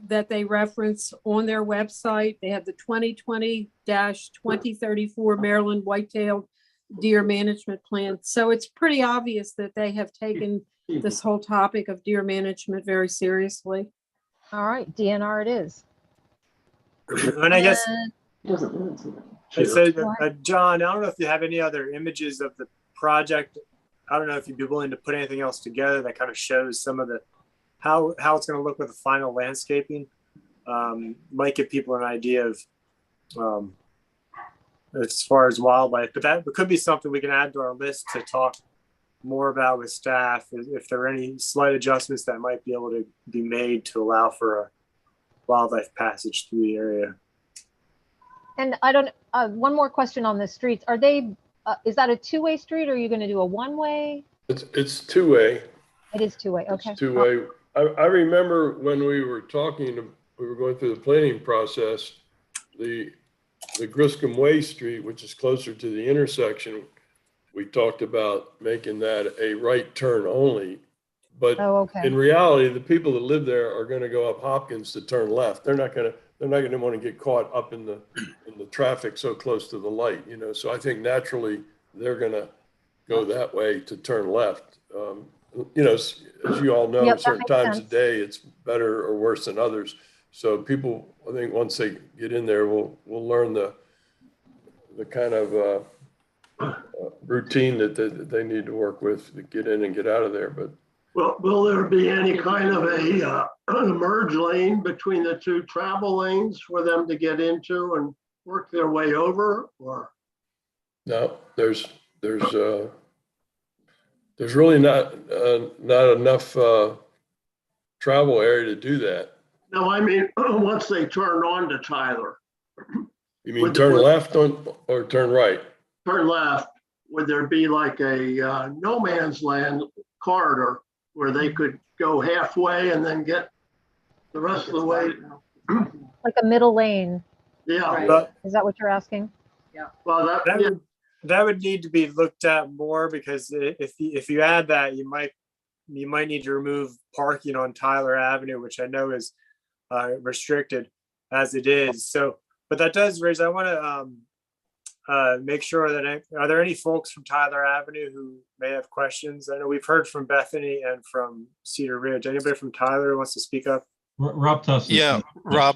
that they reference on their website. They have the 2020-2034 Maryland White-tailed Deer Management Plan. So it's pretty obvious that they have taken this whole topic of deer management very seriously. All right, DNR it is. And I guess And- I said, John, I don't know if you have any other images of the project. I don't know if you'd be willing to put anything else together that kind of shows some of how it's going to look with the final landscaping. Might give people an idea of as far as wildlife, but that could be something we can add to our list to talk more about with staff if there are any slight adjustments that might be able to be made to allow for a wildlife passage through the area. And I don't, one more question on the streets. Are they, is that a two-way street or are you going to do a one-way? it's two-way. It is two-way, okay. It's two-way. I remember when we were talking, we were going through the planning process, the Griscom Way Street, which is closer to the intersection, we talked about making that a right turn only. But Oh, okay. in reality, the people that live there are going to go up Hopkins to turn left. They're not going to want to get caught up in the traffic so close to the light, So I think naturally they're going to go that way to turn left. As you all know, Yep, that certain makes times sense. of day it's better or worse than others. So people, I think once they get in there, will learn the kind of routine that they need to work with to get in and get out of there. But Well, will there be any kind of a merge lane between the two travel lanes for them to get into and work their way over, or? no, there's really not enough travel area to do that. No, I mean, once they turn on to Tyler, You mean turn left on or turn right? turn left, would there be like a no man's land corridor where they could go halfway and then get the rest of the way? Like a middle lane. Yeah, Right. But Is that what you're asking? well, that yeah, would, that would need to be looked at more, because if you add that, you might need to remove parking on Tyler Avenue, which I know is restricted as it is. So, but that does raise, I want to make sure that, are there any folks from Tyler Avenue who may have questions? I know we've heard from Bethany and from Cedar Ridge. Anybody from Tyler who wants to speak up? Rob Tufts. Yeah, Rob,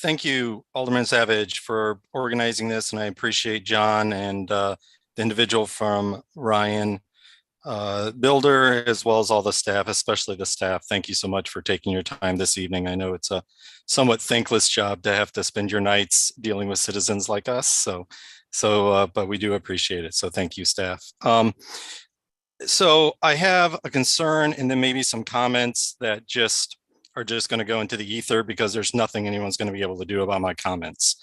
thank you, Alderman Savage, for organizing this, and I appreciate John and the individual from Ryan Builder, as well as all the staff, especially the staff. Thank you so much for taking your time this evening. I know it's a somewhat thankless job to have to spend your nights dealing with citizens like us. But we do appreciate it. So thank you, staff. So I have a concern, and then maybe some comments that are just going to go into the ether, because there's nothing anyone's going to be able to do about my comments.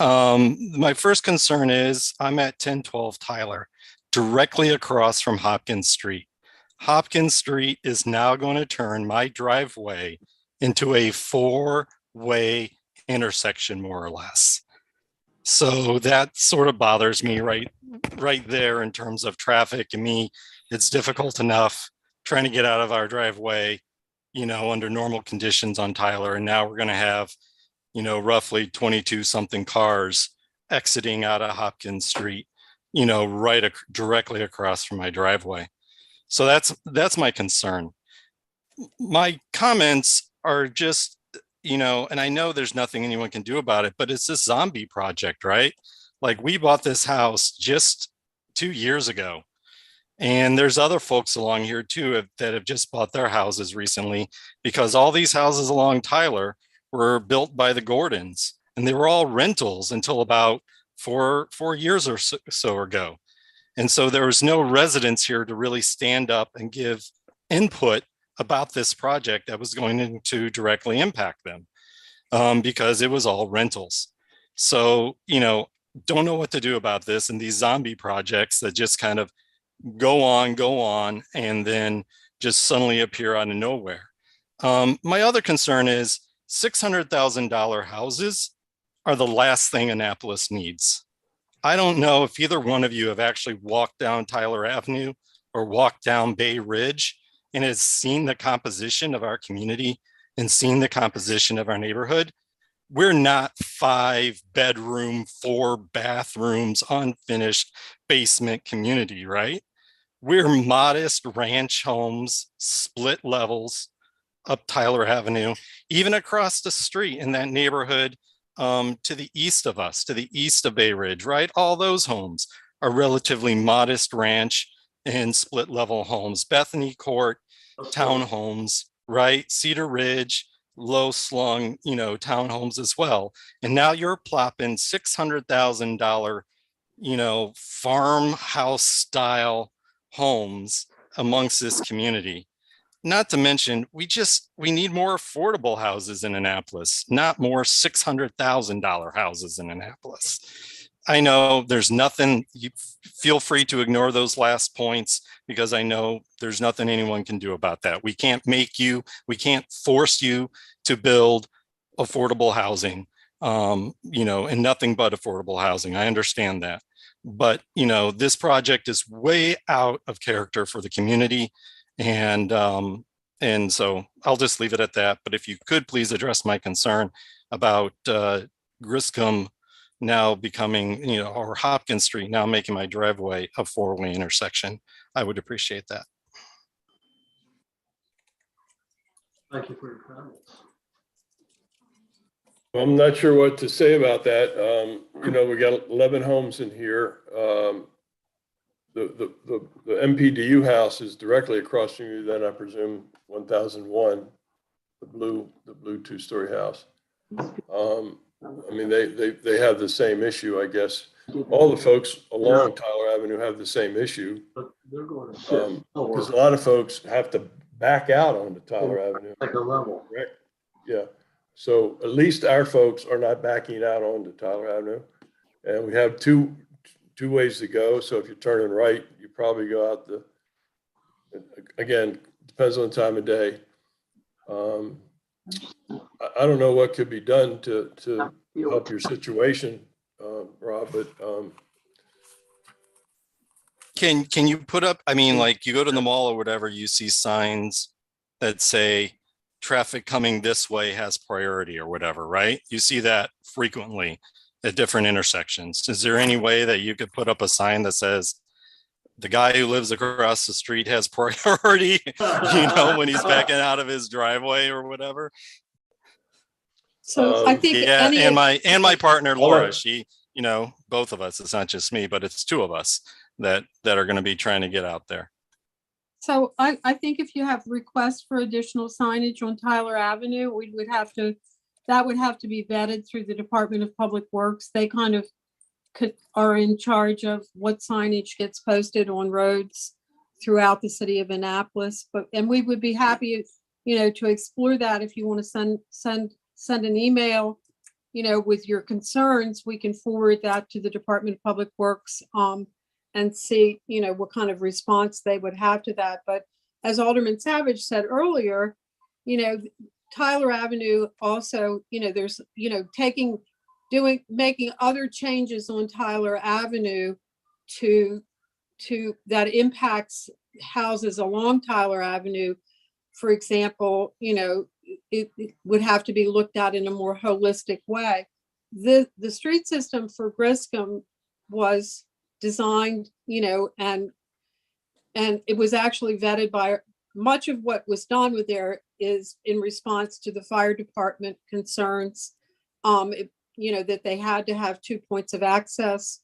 My first concern is I'm at 1012 Tyler, directly across from Hopkins Street. Hopkins Street is now going to turn my driveway into a 4-way intersection, more or less. So that sort of bothers me right there in terms of traffic. And me, it's difficult enough trying to get out of our driveway, under normal conditions on Tyler. And now we're going to have, roughly 22 something cars exiting out of Hopkins Street, directly across from my driveway. So that's my concern. My comments are just, and I know there's nothing anyone can do about it, but it's this zombie project, right? Like, we bought this house just 2 years ago. And there's other folks along here too that have just bought their houses recently, because all these houses along Tyler were built by the Gordons, and they were all rentals until about four years or so ago. And so there was no residents here to really stand up and give input about this project that was going to directly impact them, because it was all rentals. So, don't know what to do about this, and these zombie projects that just kind of go on, and then just suddenly appear out of nowhere. My other concern is $600,000 houses are the last thing Annapolis needs. I don't know if either one of you have actually walked down Tyler Avenue or walked down Bay Ridge and has seen the composition of our community and seen the composition of our neighborhood. We're not 5-bedroom, 4 bathrooms, unfinished basement community, right? We're modest ranch homes, split levels up Tyler Avenue, even across the street in that neighborhood to the east of us, to the east of Bay Ridge, right? All those homes are relatively modest ranch and split level homes. Bethany Court, townhomes, right? Cedar Ridge, low slung, townhomes as well. And now you're plopping $600,000, farmhouse style homes amongst this community. Not to mention, we need more affordable houses in Annapolis, not more $600,000 houses in Annapolis. I know there's nothing, you feel free to ignore those last points, because I know there's nothing anyone can do about that. We can't force you to build affordable housing, and nothing but affordable housing. I understand that. But, this project is way out of character for the community. And so I'll just leave it at that. But if you could please address my concern about Griscom now becoming, or Hopkins Street now making my driveway a 4-way intersection, I would appreciate that. thank you for your comments. I'm not sure what to say about that. We got 11 homes in here. The MPDU house is directly across from you, then I presume 1001, the blue 2-story house. They have the same issue, I guess. All the folks along Tyler Avenue have the same issue. But they're going to sit. Because a lot of folks have to back out onto Tyler Avenue. Like a level. Correct? Yeah. So at least our folks are not backing out onto Tyler Avenue. And we have two ways to go. So if you're turning right, you probably go out again, depends on the time of day. I don't know what could be done to help your situation, Rob, but Can you put up, I mean, like you go to the mall or whatever, you see signs that say traffic coming this way has priority or whatever, right? You see that frequently at different intersections. Is there any way that you could put up a sign that says the guy who lives across the street has priority, when he's backing out of his driveway or whatever? So I think Yeah, any and my partner Laura, right. she, both of us, it's not just me, but it's two of us that are going to be trying to get out there. So I think if you have requests for additional signage on Tyler Avenue, that would have to be vetted through the Department of Public Works. They kind of are in charge of what signage gets posted on roads throughout the city of Annapolis. And we would be happy, to explore that. If you want to send an email, with your concerns, we can forward that to the Department of Public Works, and see, what kind of response they would have to that. But as Alderman Savage said earlier, Tyler Avenue also, there's, making other changes on Tyler Avenue to that impacts houses along Tyler Avenue. For example, it would have to be looked at in a more holistic way. The street system for Griscom was designed, and it was actually vetted by much of what was done with there is in response to the fire department concerns, that they had to have 2 points of access.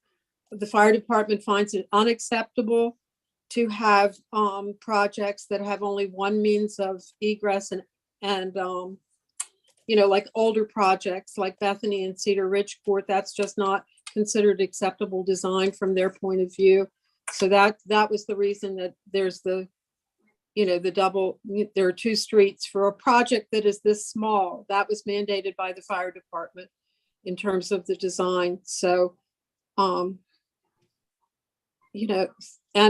The fire department finds it unacceptable to have projects that have only one means of egress and like older projects like Bethany and Cedar Ridge Court, that's just not considered acceptable design from their point of view. So that was the reason that there's the double, there are two streets for a project that is this small. That was mandated by the fire department in terms of the design. So, and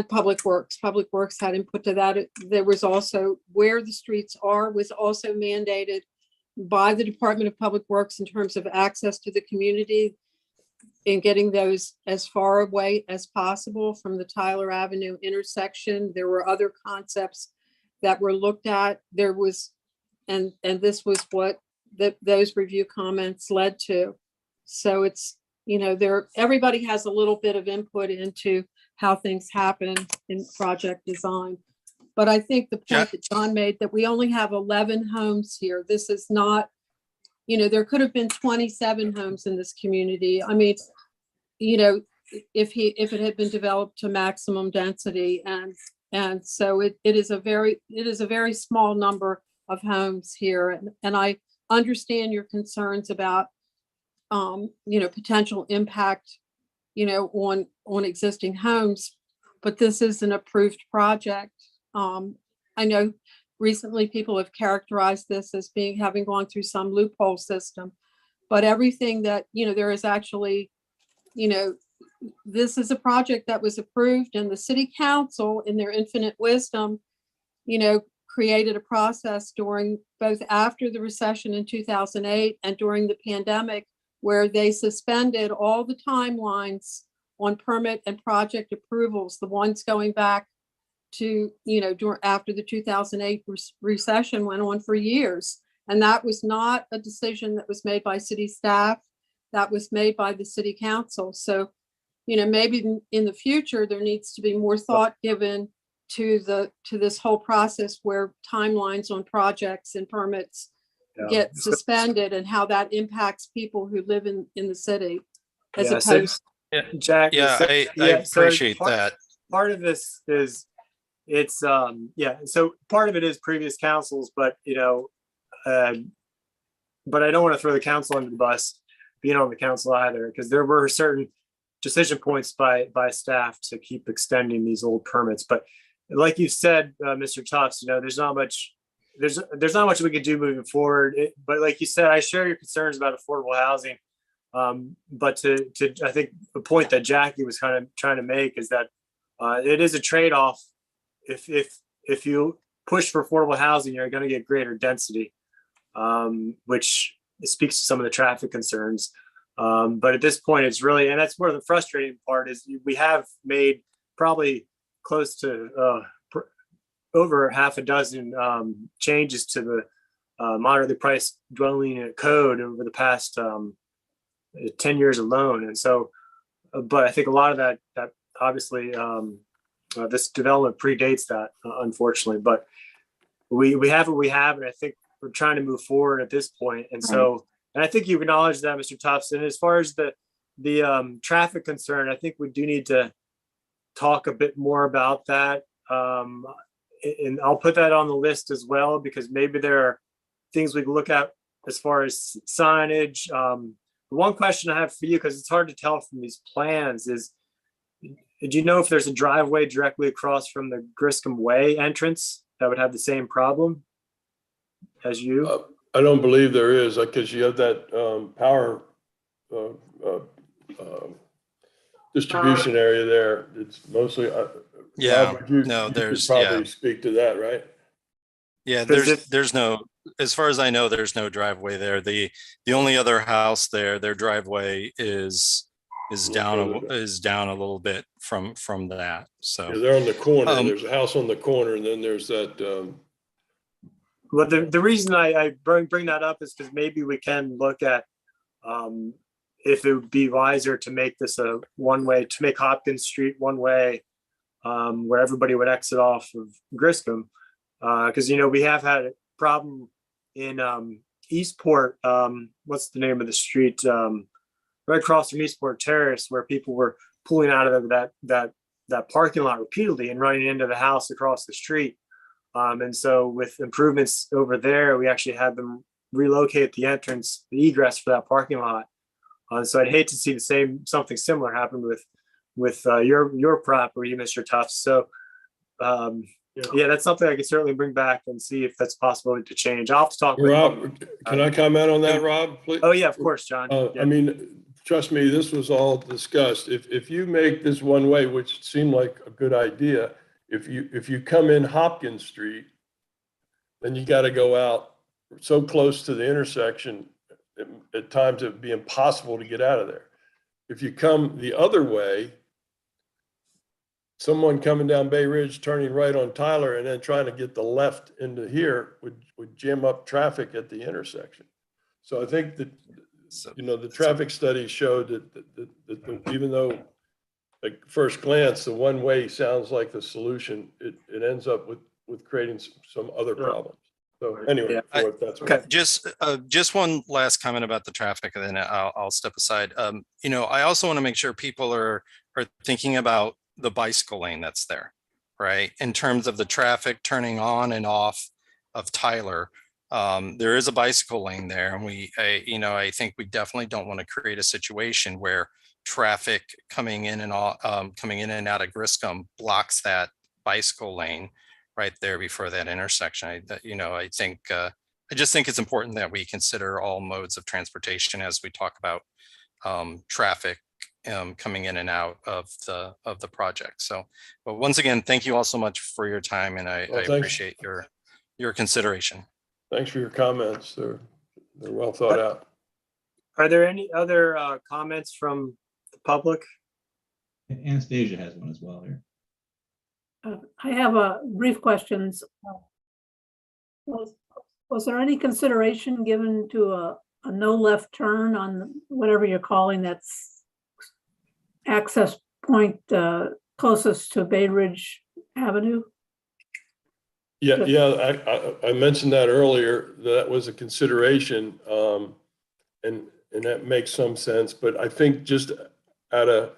Public Works had input to that. There was also where the streets was also mandated by the Department of Public Works in terms of access to the community and getting those as far away as possible from the Tyler Avenue intersection. There were other concepts that were looked at. There was, and this was what those review comments led to. So it's, everybody has a little bit of input into how things happen in project design. But I think the point that John made, that we only have 11 homes here. This is not, there could have been 27 homes in this community. I mean, if it had been developed to maximum density, and so it is a very small number of homes here. And I understand your concerns about, potential impact, on existing homes, but this is an approved project. I know recently people have characterized this as having gone through some loophole system, but everything that, there is actually, this is a project that was approved, and the city council in their infinite wisdom, created a process during both after the recession in 2008 and during the pandemic, where they suspended all the timelines on permit and project approvals, the ones going back to, after the 2008 recession went on for years. And that was not a decision that was made by city staff. That was made by the city council. So, maybe in the future, there needs to be more thought given to this whole process where timelines on projects and permits get suspended, and how that impacts people who live in the city. Jack. I appreciate that. Part of this is so part of it is previous councils, but I don't want to throw the council under the bus being on the council either, because there were certain decision points by staff to keep extending these old permits. But like you said, Mr. Tufts, there's not much, there's not much we could do moving forward. But like you said, I share your concerns about affordable housing. But to I think the point that Jackie was kind of trying to make is that it is a trade-off. If you push for affordable housing, you're going to get greater density, which speaks to some of the traffic concerns. But at this point, it's really, and that's where the frustrating part is. We have made probably close to over half a dozen changes to the moderately priced dwelling unit code over the past 10 years alone. And so, but I think a lot of that obviously this development predates that, unfortunately. But we have what we have, and I think we're trying to move forward at this point. And so, and I think you acknowledged that, Mr. Tufts. And as far as the traffic concern, I think we do need to talk a bit more about that. And I'll put that on the list as well, because maybe there are things we can look at as far as signage. The one question I have for you, because it's hard to tell from these plans, is do you know if there's a driveway directly across from the Griscom Way entrance that would have the same problem as you? I don't believe there is, because you have that power distribution area there. It's mostly. Yeah, Rob, you no, could there's, probably yeah. speak to that, right? Yeah, Because there's no, as far as I know, there's no driveway there. The only other house there, their driveway is down a little bit from that. So Yeah, they're on the corner. Um, There's a house on the corner, and then there's that. Well, the reason I bring that up is because maybe we can look at if it would be wiser to make this a one-way, to make Hopkins Street one way, where everybody would exit off of Griscom. Because we have had a problem in Eastport. What's the name of the street? Right across from Eastport Terrace, where people were pulling out of that parking lot repeatedly and running into the house across the street. And so with improvements over there, we actually had them relocate the entrance, the egress for that parking lot. So I'd hate to see something similar happen with your property, Mr. Tufts. So yeah, that's something I could certainly bring back and see if that's possible to change. I'll have to talk with Rob, can I comment on that, Rob, please? Oh yeah, of course, John. Yeah. I mean, trust me, this was all discussed. If you make this one way, which seemed like a good idea, if you come in Hopkins Street, then you got to go out so close to the intersection, at times it'd be impossible to get out of there. If you come the other way, someone coming down Bay Ridge, turning right on Tyler, and then trying to get the left into here would jam up traffic at the intersection. So I think that, the traffic study showed that even though at first glance, the one way sounds like the solution, it ends up with creating some other problems. So anyway, that's okay. Just one last comment about the traffic, and then I'll step aside. I also want to make sure people are thinking about the bicycle lane that's there, right? In terms of the traffic turning on and off of Tyler, there is a bicycle lane there, and I think we definitely don't want to create a situation where traffic coming in and out of Griscom blocks that bicycle lane right there before that intersection. I just think it's important that we consider all modes of transportation as we talk about traffic coming in and out of the project. So, but once again, thank you all so much for your time, and I appreciate your consideration. Thanks for your comments. They're well thought out. Are there any other comments from the public? Anastasia has one as well here. I have a brief questions. Was there any consideration given to a no left turn on whatever you're calling that's access point closest to Bay Ridge Avenue? Yeah, I mentioned that earlier. That was a consideration, and that makes some sense. But I think just out of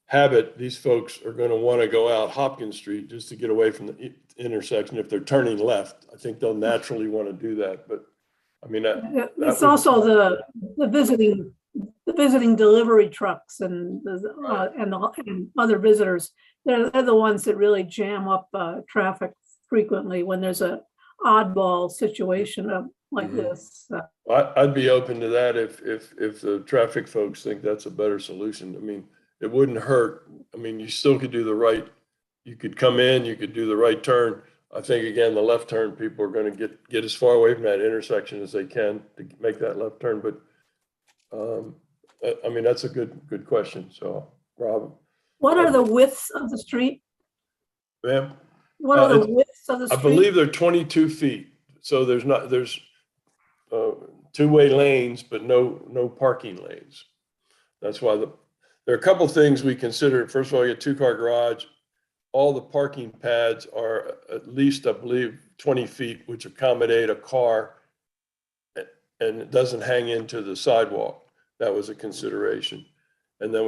habit, these folks are going to want to go out Hopkins Street just to get away from the intersection. If they're turning left, I think they'll naturally want to do that. But I mean, it's also the visiting delivery trucks and other visitors they're the ones that really jam up traffic frequently when there's a oddball situation of like Mhm. this. I'd be open to that if the traffic folks think that's a better solution. I mean, it wouldn't hurt. I mean, you still could do the right, you could come in, you could do the right turn. I think, again, the left turn, people are going to get as far away from that intersection as they can to make that left turn. But I mean, that's a good question. So, Rob. What are the widths of the street? Ma'am? What are the widths of the I street? believe they're 22 feet. So there's two-way lanes, but no parking lanes. That's why there are a couple things we consider. First of all, you get two-car garage. All the parking pads are at least, I believe, 20 feet, which accommodate a car, and it doesn't hang into the sidewalk. That was a consideration. And then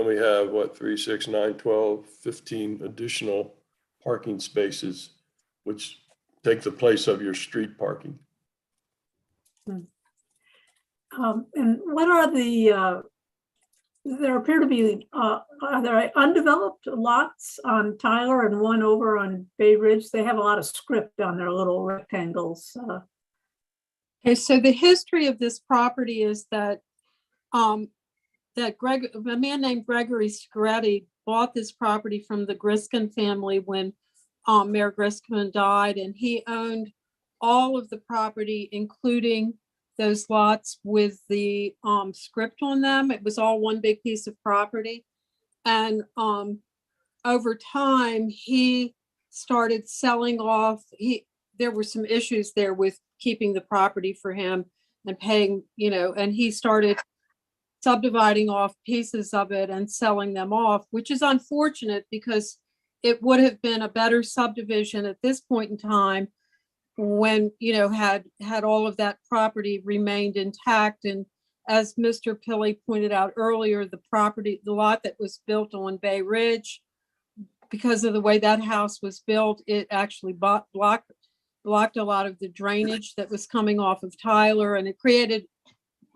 we have what, 3, 6, 9, 12, 15 additional parking spaces, which take the place of your street parking. And what are there appear to be, are there undeveloped lots on Tyler and one over on Bay Ridge? They have a lot of script on their little rectangles. Okay, so the history of this property is that a man named Gregory Scaretti bought this property from the Griscom family when Mayor Griscom died, and he owned all of the property, including those lots with the script on them. It was all one big piece of property. And over time, he started selling off. There were some issues there with keeping the property for him and paying, and he started subdividing off pieces of it and selling them off, which is unfortunate because it would have been a better subdivision at this point in time when, had all of that property remained intact. And as Mr. Pilley pointed out earlier, the lot that was built on Bay Ridge, because of the way that house was built, it actually blocked a lot of the drainage that was coming off of Tyler, and it created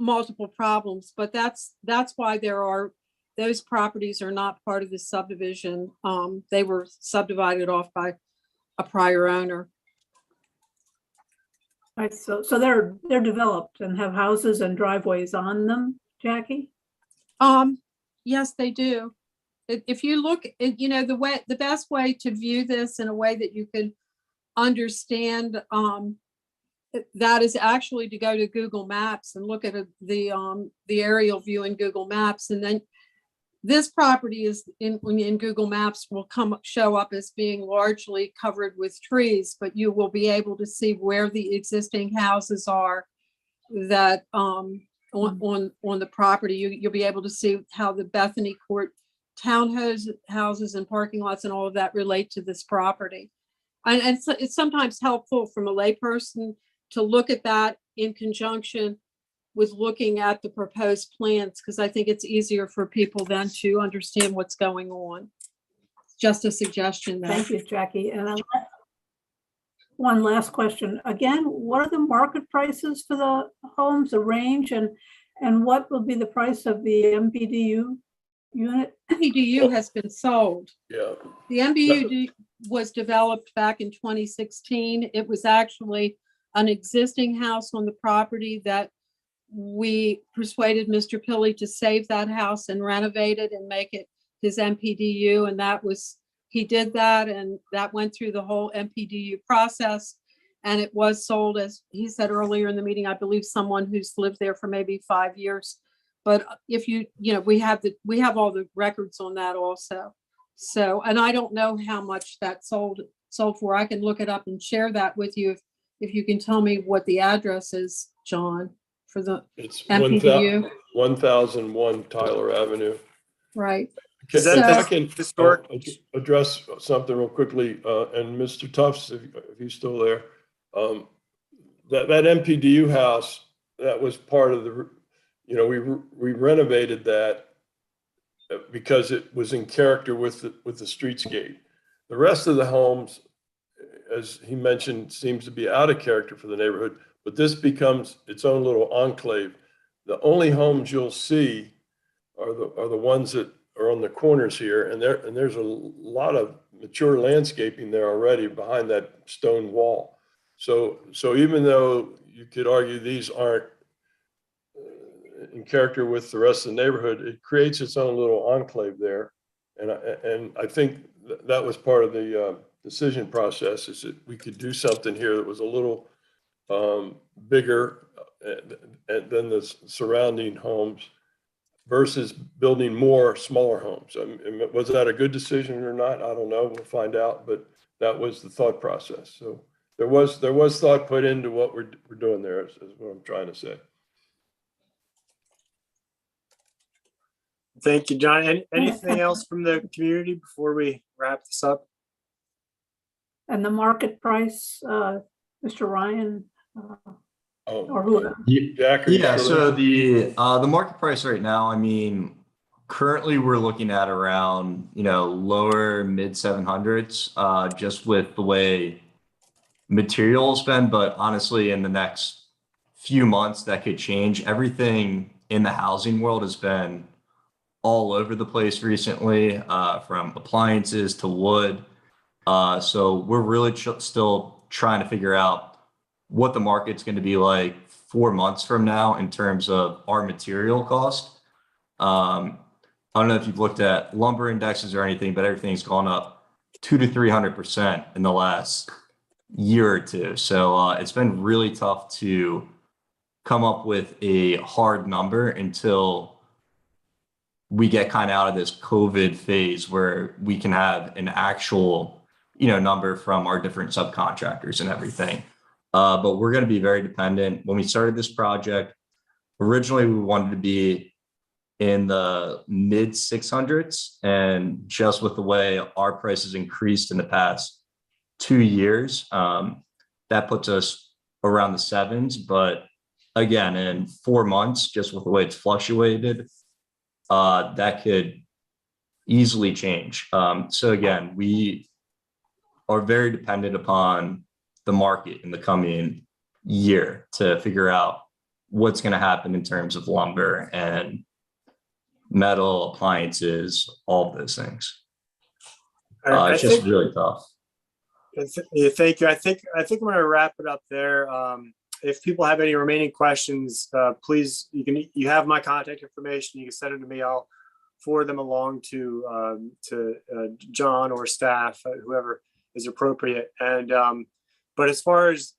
multiple problems. But that's why those properties are not part of the subdivision. They were subdivided off by a prior owner. Right, so they're developed and have houses and driveways on them, Jackie? Yes, they do. If you look at, the best way to view this in a way that you can understand that is actually to go to Google Maps and look at the aerial view in Google Maps, and then this property is in Google Maps will show up as being largely covered with trees, but you will be able to see where the existing houses are that on the property. You'll be able to see how the Bethany Court townhouses and parking lots and all of that relate to this property. And it's sometimes helpful from a layperson to look at that in conjunction with looking at the proposed plans, because I think it's easier for people then to understand what's going on. Just a suggestion there. Thank you, Jackie. And one last question. Again, what are the market prices for the homes, the range, and what will be the price of the MPDU unit? MPDU has been sold. Yeah. The MPDU was developed back in 2016. It was actually an existing house on the property that we persuaded Mr. Pilley to save that house and renovate it and make it his MPDU. And he did that, and that went through the whole MPDU process. And it was sold, as he said earlier in the meeting, I believe someone who's lived there for maybe 5 years. But if we have all the records on that also. So, and I don't know how much that sold for. I can look it up and share that with you if you can tell me what the address is, John, for the It's MPDU. 1001 Tyler Avenue. Right. If I can historic? address something real quickly, and Mr. Tufts, if he's still there, that MPDU house, that was part of we renovated that because it was in character with the streetscape. The rest of the homes, as he mentioned, seems to be out of character for the neighborhood, but this becomes its own little enclave. The only homes you'll see are the ones that are on the corners here, and there's a lot of mature landscaping there already behind that stone wall. So even though you could argue these aren't in character with the rest of the neighborhood, it creates its own little enclave there. And I think that was part of the decision process, is that we could do something here that was a little bigger than the surrounding homes versus building more smaller homes. Was that a good decision or not? I don't know. We'll find out, but that was the thought process. So there was thought put into what we're doing there, is what I'm trying to say. Thank you, John. Anything else from the community before we wrap this up? And the market price, Mr. Ryan, or who? Jack, are you Yeah, sure? so the market price right now, I mean, currently we're looking at around, lower mid 700s, just with the way materials been, but honestly, in the next few months, that could change. Everything in the housing world has been all over the place recently, from appliances to wood. So we're really still trying to figure out what the market's going to be like 4 months from now in terms of our material cost. I don't know if you've looked at lumber indexes or anything, but everything's gone up 200 to 300% in the last year or two. So it's been really tough to come up with a hard number until we get kind of out of this COVID phase where we can have an actual, number from our different subcontractors and everything. But we're going to be very dependent. When we started this project, originally we wanted to be in the mid 600s, and just with the way our prices increased in the past 2 years, that puts us around the 7s. But again, in 4 months, just with the way it's fluctuated, that could easily change. So again, we are very dependent upon the market in the coming year to figure out what's going to happen in terms of lumber and metal, appliances, all of those things. It's just really tough. Yeah, thank you. I think I'm going to wrap it up there. If people have any remaining questions, please, you have my contact information. You can send it to me. I'll forward them along to John or staff, whoever is appropriate. And but as far as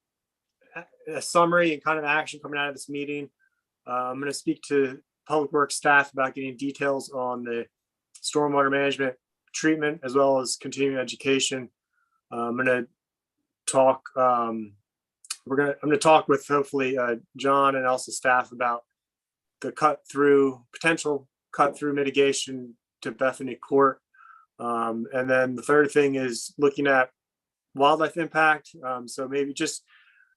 a summary and kind of action coming out of this meeting, I'm going to speak to Public Works staff about getting details on the stormwater management treatment as well as continuing education. I'm going to talk. I'm going to talk with hopefully John and also staff about the potential cut through mitigation to Bethany Court. And then the third thing is looking at wildlife impact. So maybe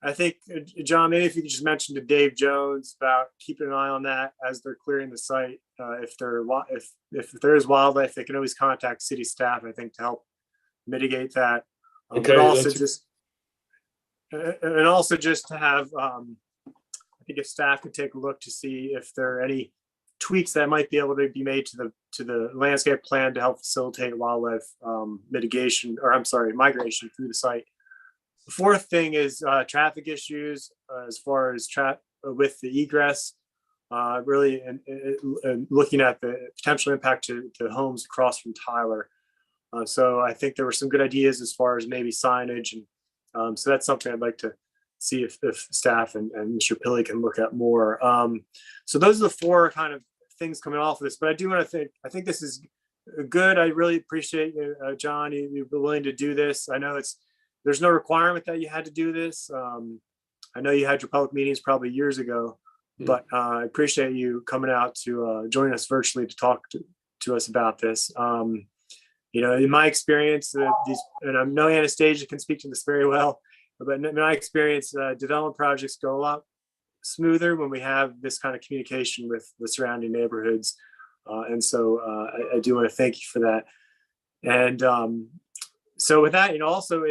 I think, John, maybe if you could just mention to Dave Jones about keeping an eye on that as they're clearing the site. If there is wildlife, they can always contact city staff, I think, to help mitigate that. Okay. But also just to have, I think if staff could take a look to see if there are any tweaks that might be able to be made to the landscape plan to help facilitate wildlife migration through the site. The fourth thing is traffic issues as far as with the egress, really and looking at the potential impact to homes across from Tyler. So I think there were some good ideas as far as maybe signage, and so that's something I'd like to see if staff and Mr. Pilley can look at more. So those are the four kind of things coming off of this. But I do want to I think this is good. I really appreciate you, John, you've been willing to do this. I know there's no requirement that you had to do this. I know you had your public meetings probably years ago, but I appreciate you coming out to join us virtually to talk to us about this. In my experience, and I know Anastasia can speak to this very well, but in my experience, development projects go a lot smoother when we have this kind of communication with the surrounding neighborhoods. And so I do want to thank you for that. And so with that, also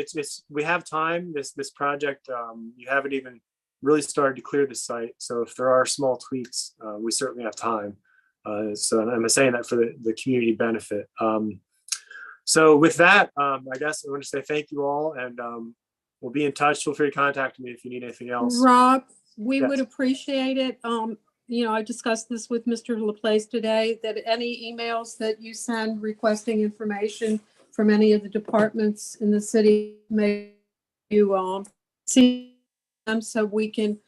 we have time. This project, you haven't even really started to clear the site. So if there are small tweaks, we certainly have time. So I'm saying that for the community benefit. So with that, I guess I want to say thank you all, and we'll be in touch. Feel free to contact me if you need anything else. Rob, we Yes. would appreciate it. I discussed this with Mr. Laplace today, that any emails that you send requesting information from any of the departments in the city, may you see them so we can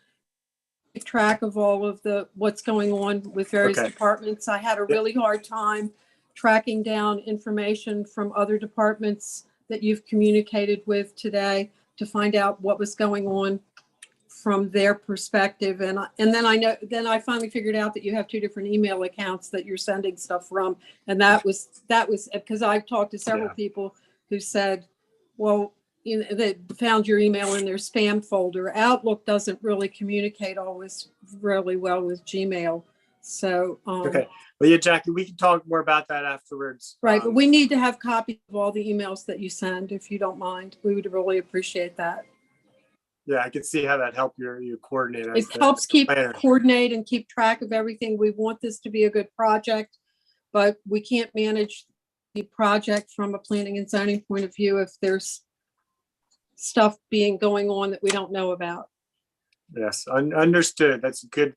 keep track of all of what's going on with various Okay. departments. I had a really hard time tracking down information from other departments that you've communicated with today to find out what was going on from their perspective. And then I finally figured out that you have two different email accounts that you're sending stuff from. And that was because I've talked to several Yeah. people who said, well, they found your email in their spam folder. Outlook doesn't really communicate always really well with Gmail. So, Okay. Well, yeah, Jackie, we can talk more about that afterwards. right. But we need to have copies of all the emails that you send, if you don't mind. We would really appreciate that. Yeah, I can see how that helped you coordinate. It helps coordinate and keep track of everything. We want this to be a good project, but we can't manage the project from a planning and zoning point of view if there's stuff going on that we don't know about. Yes, understood. That's a good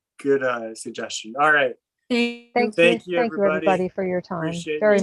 suggestion. All right. Thank you. Thank you, Thank you, everybody, everybody. for your time. Appreciate Very you.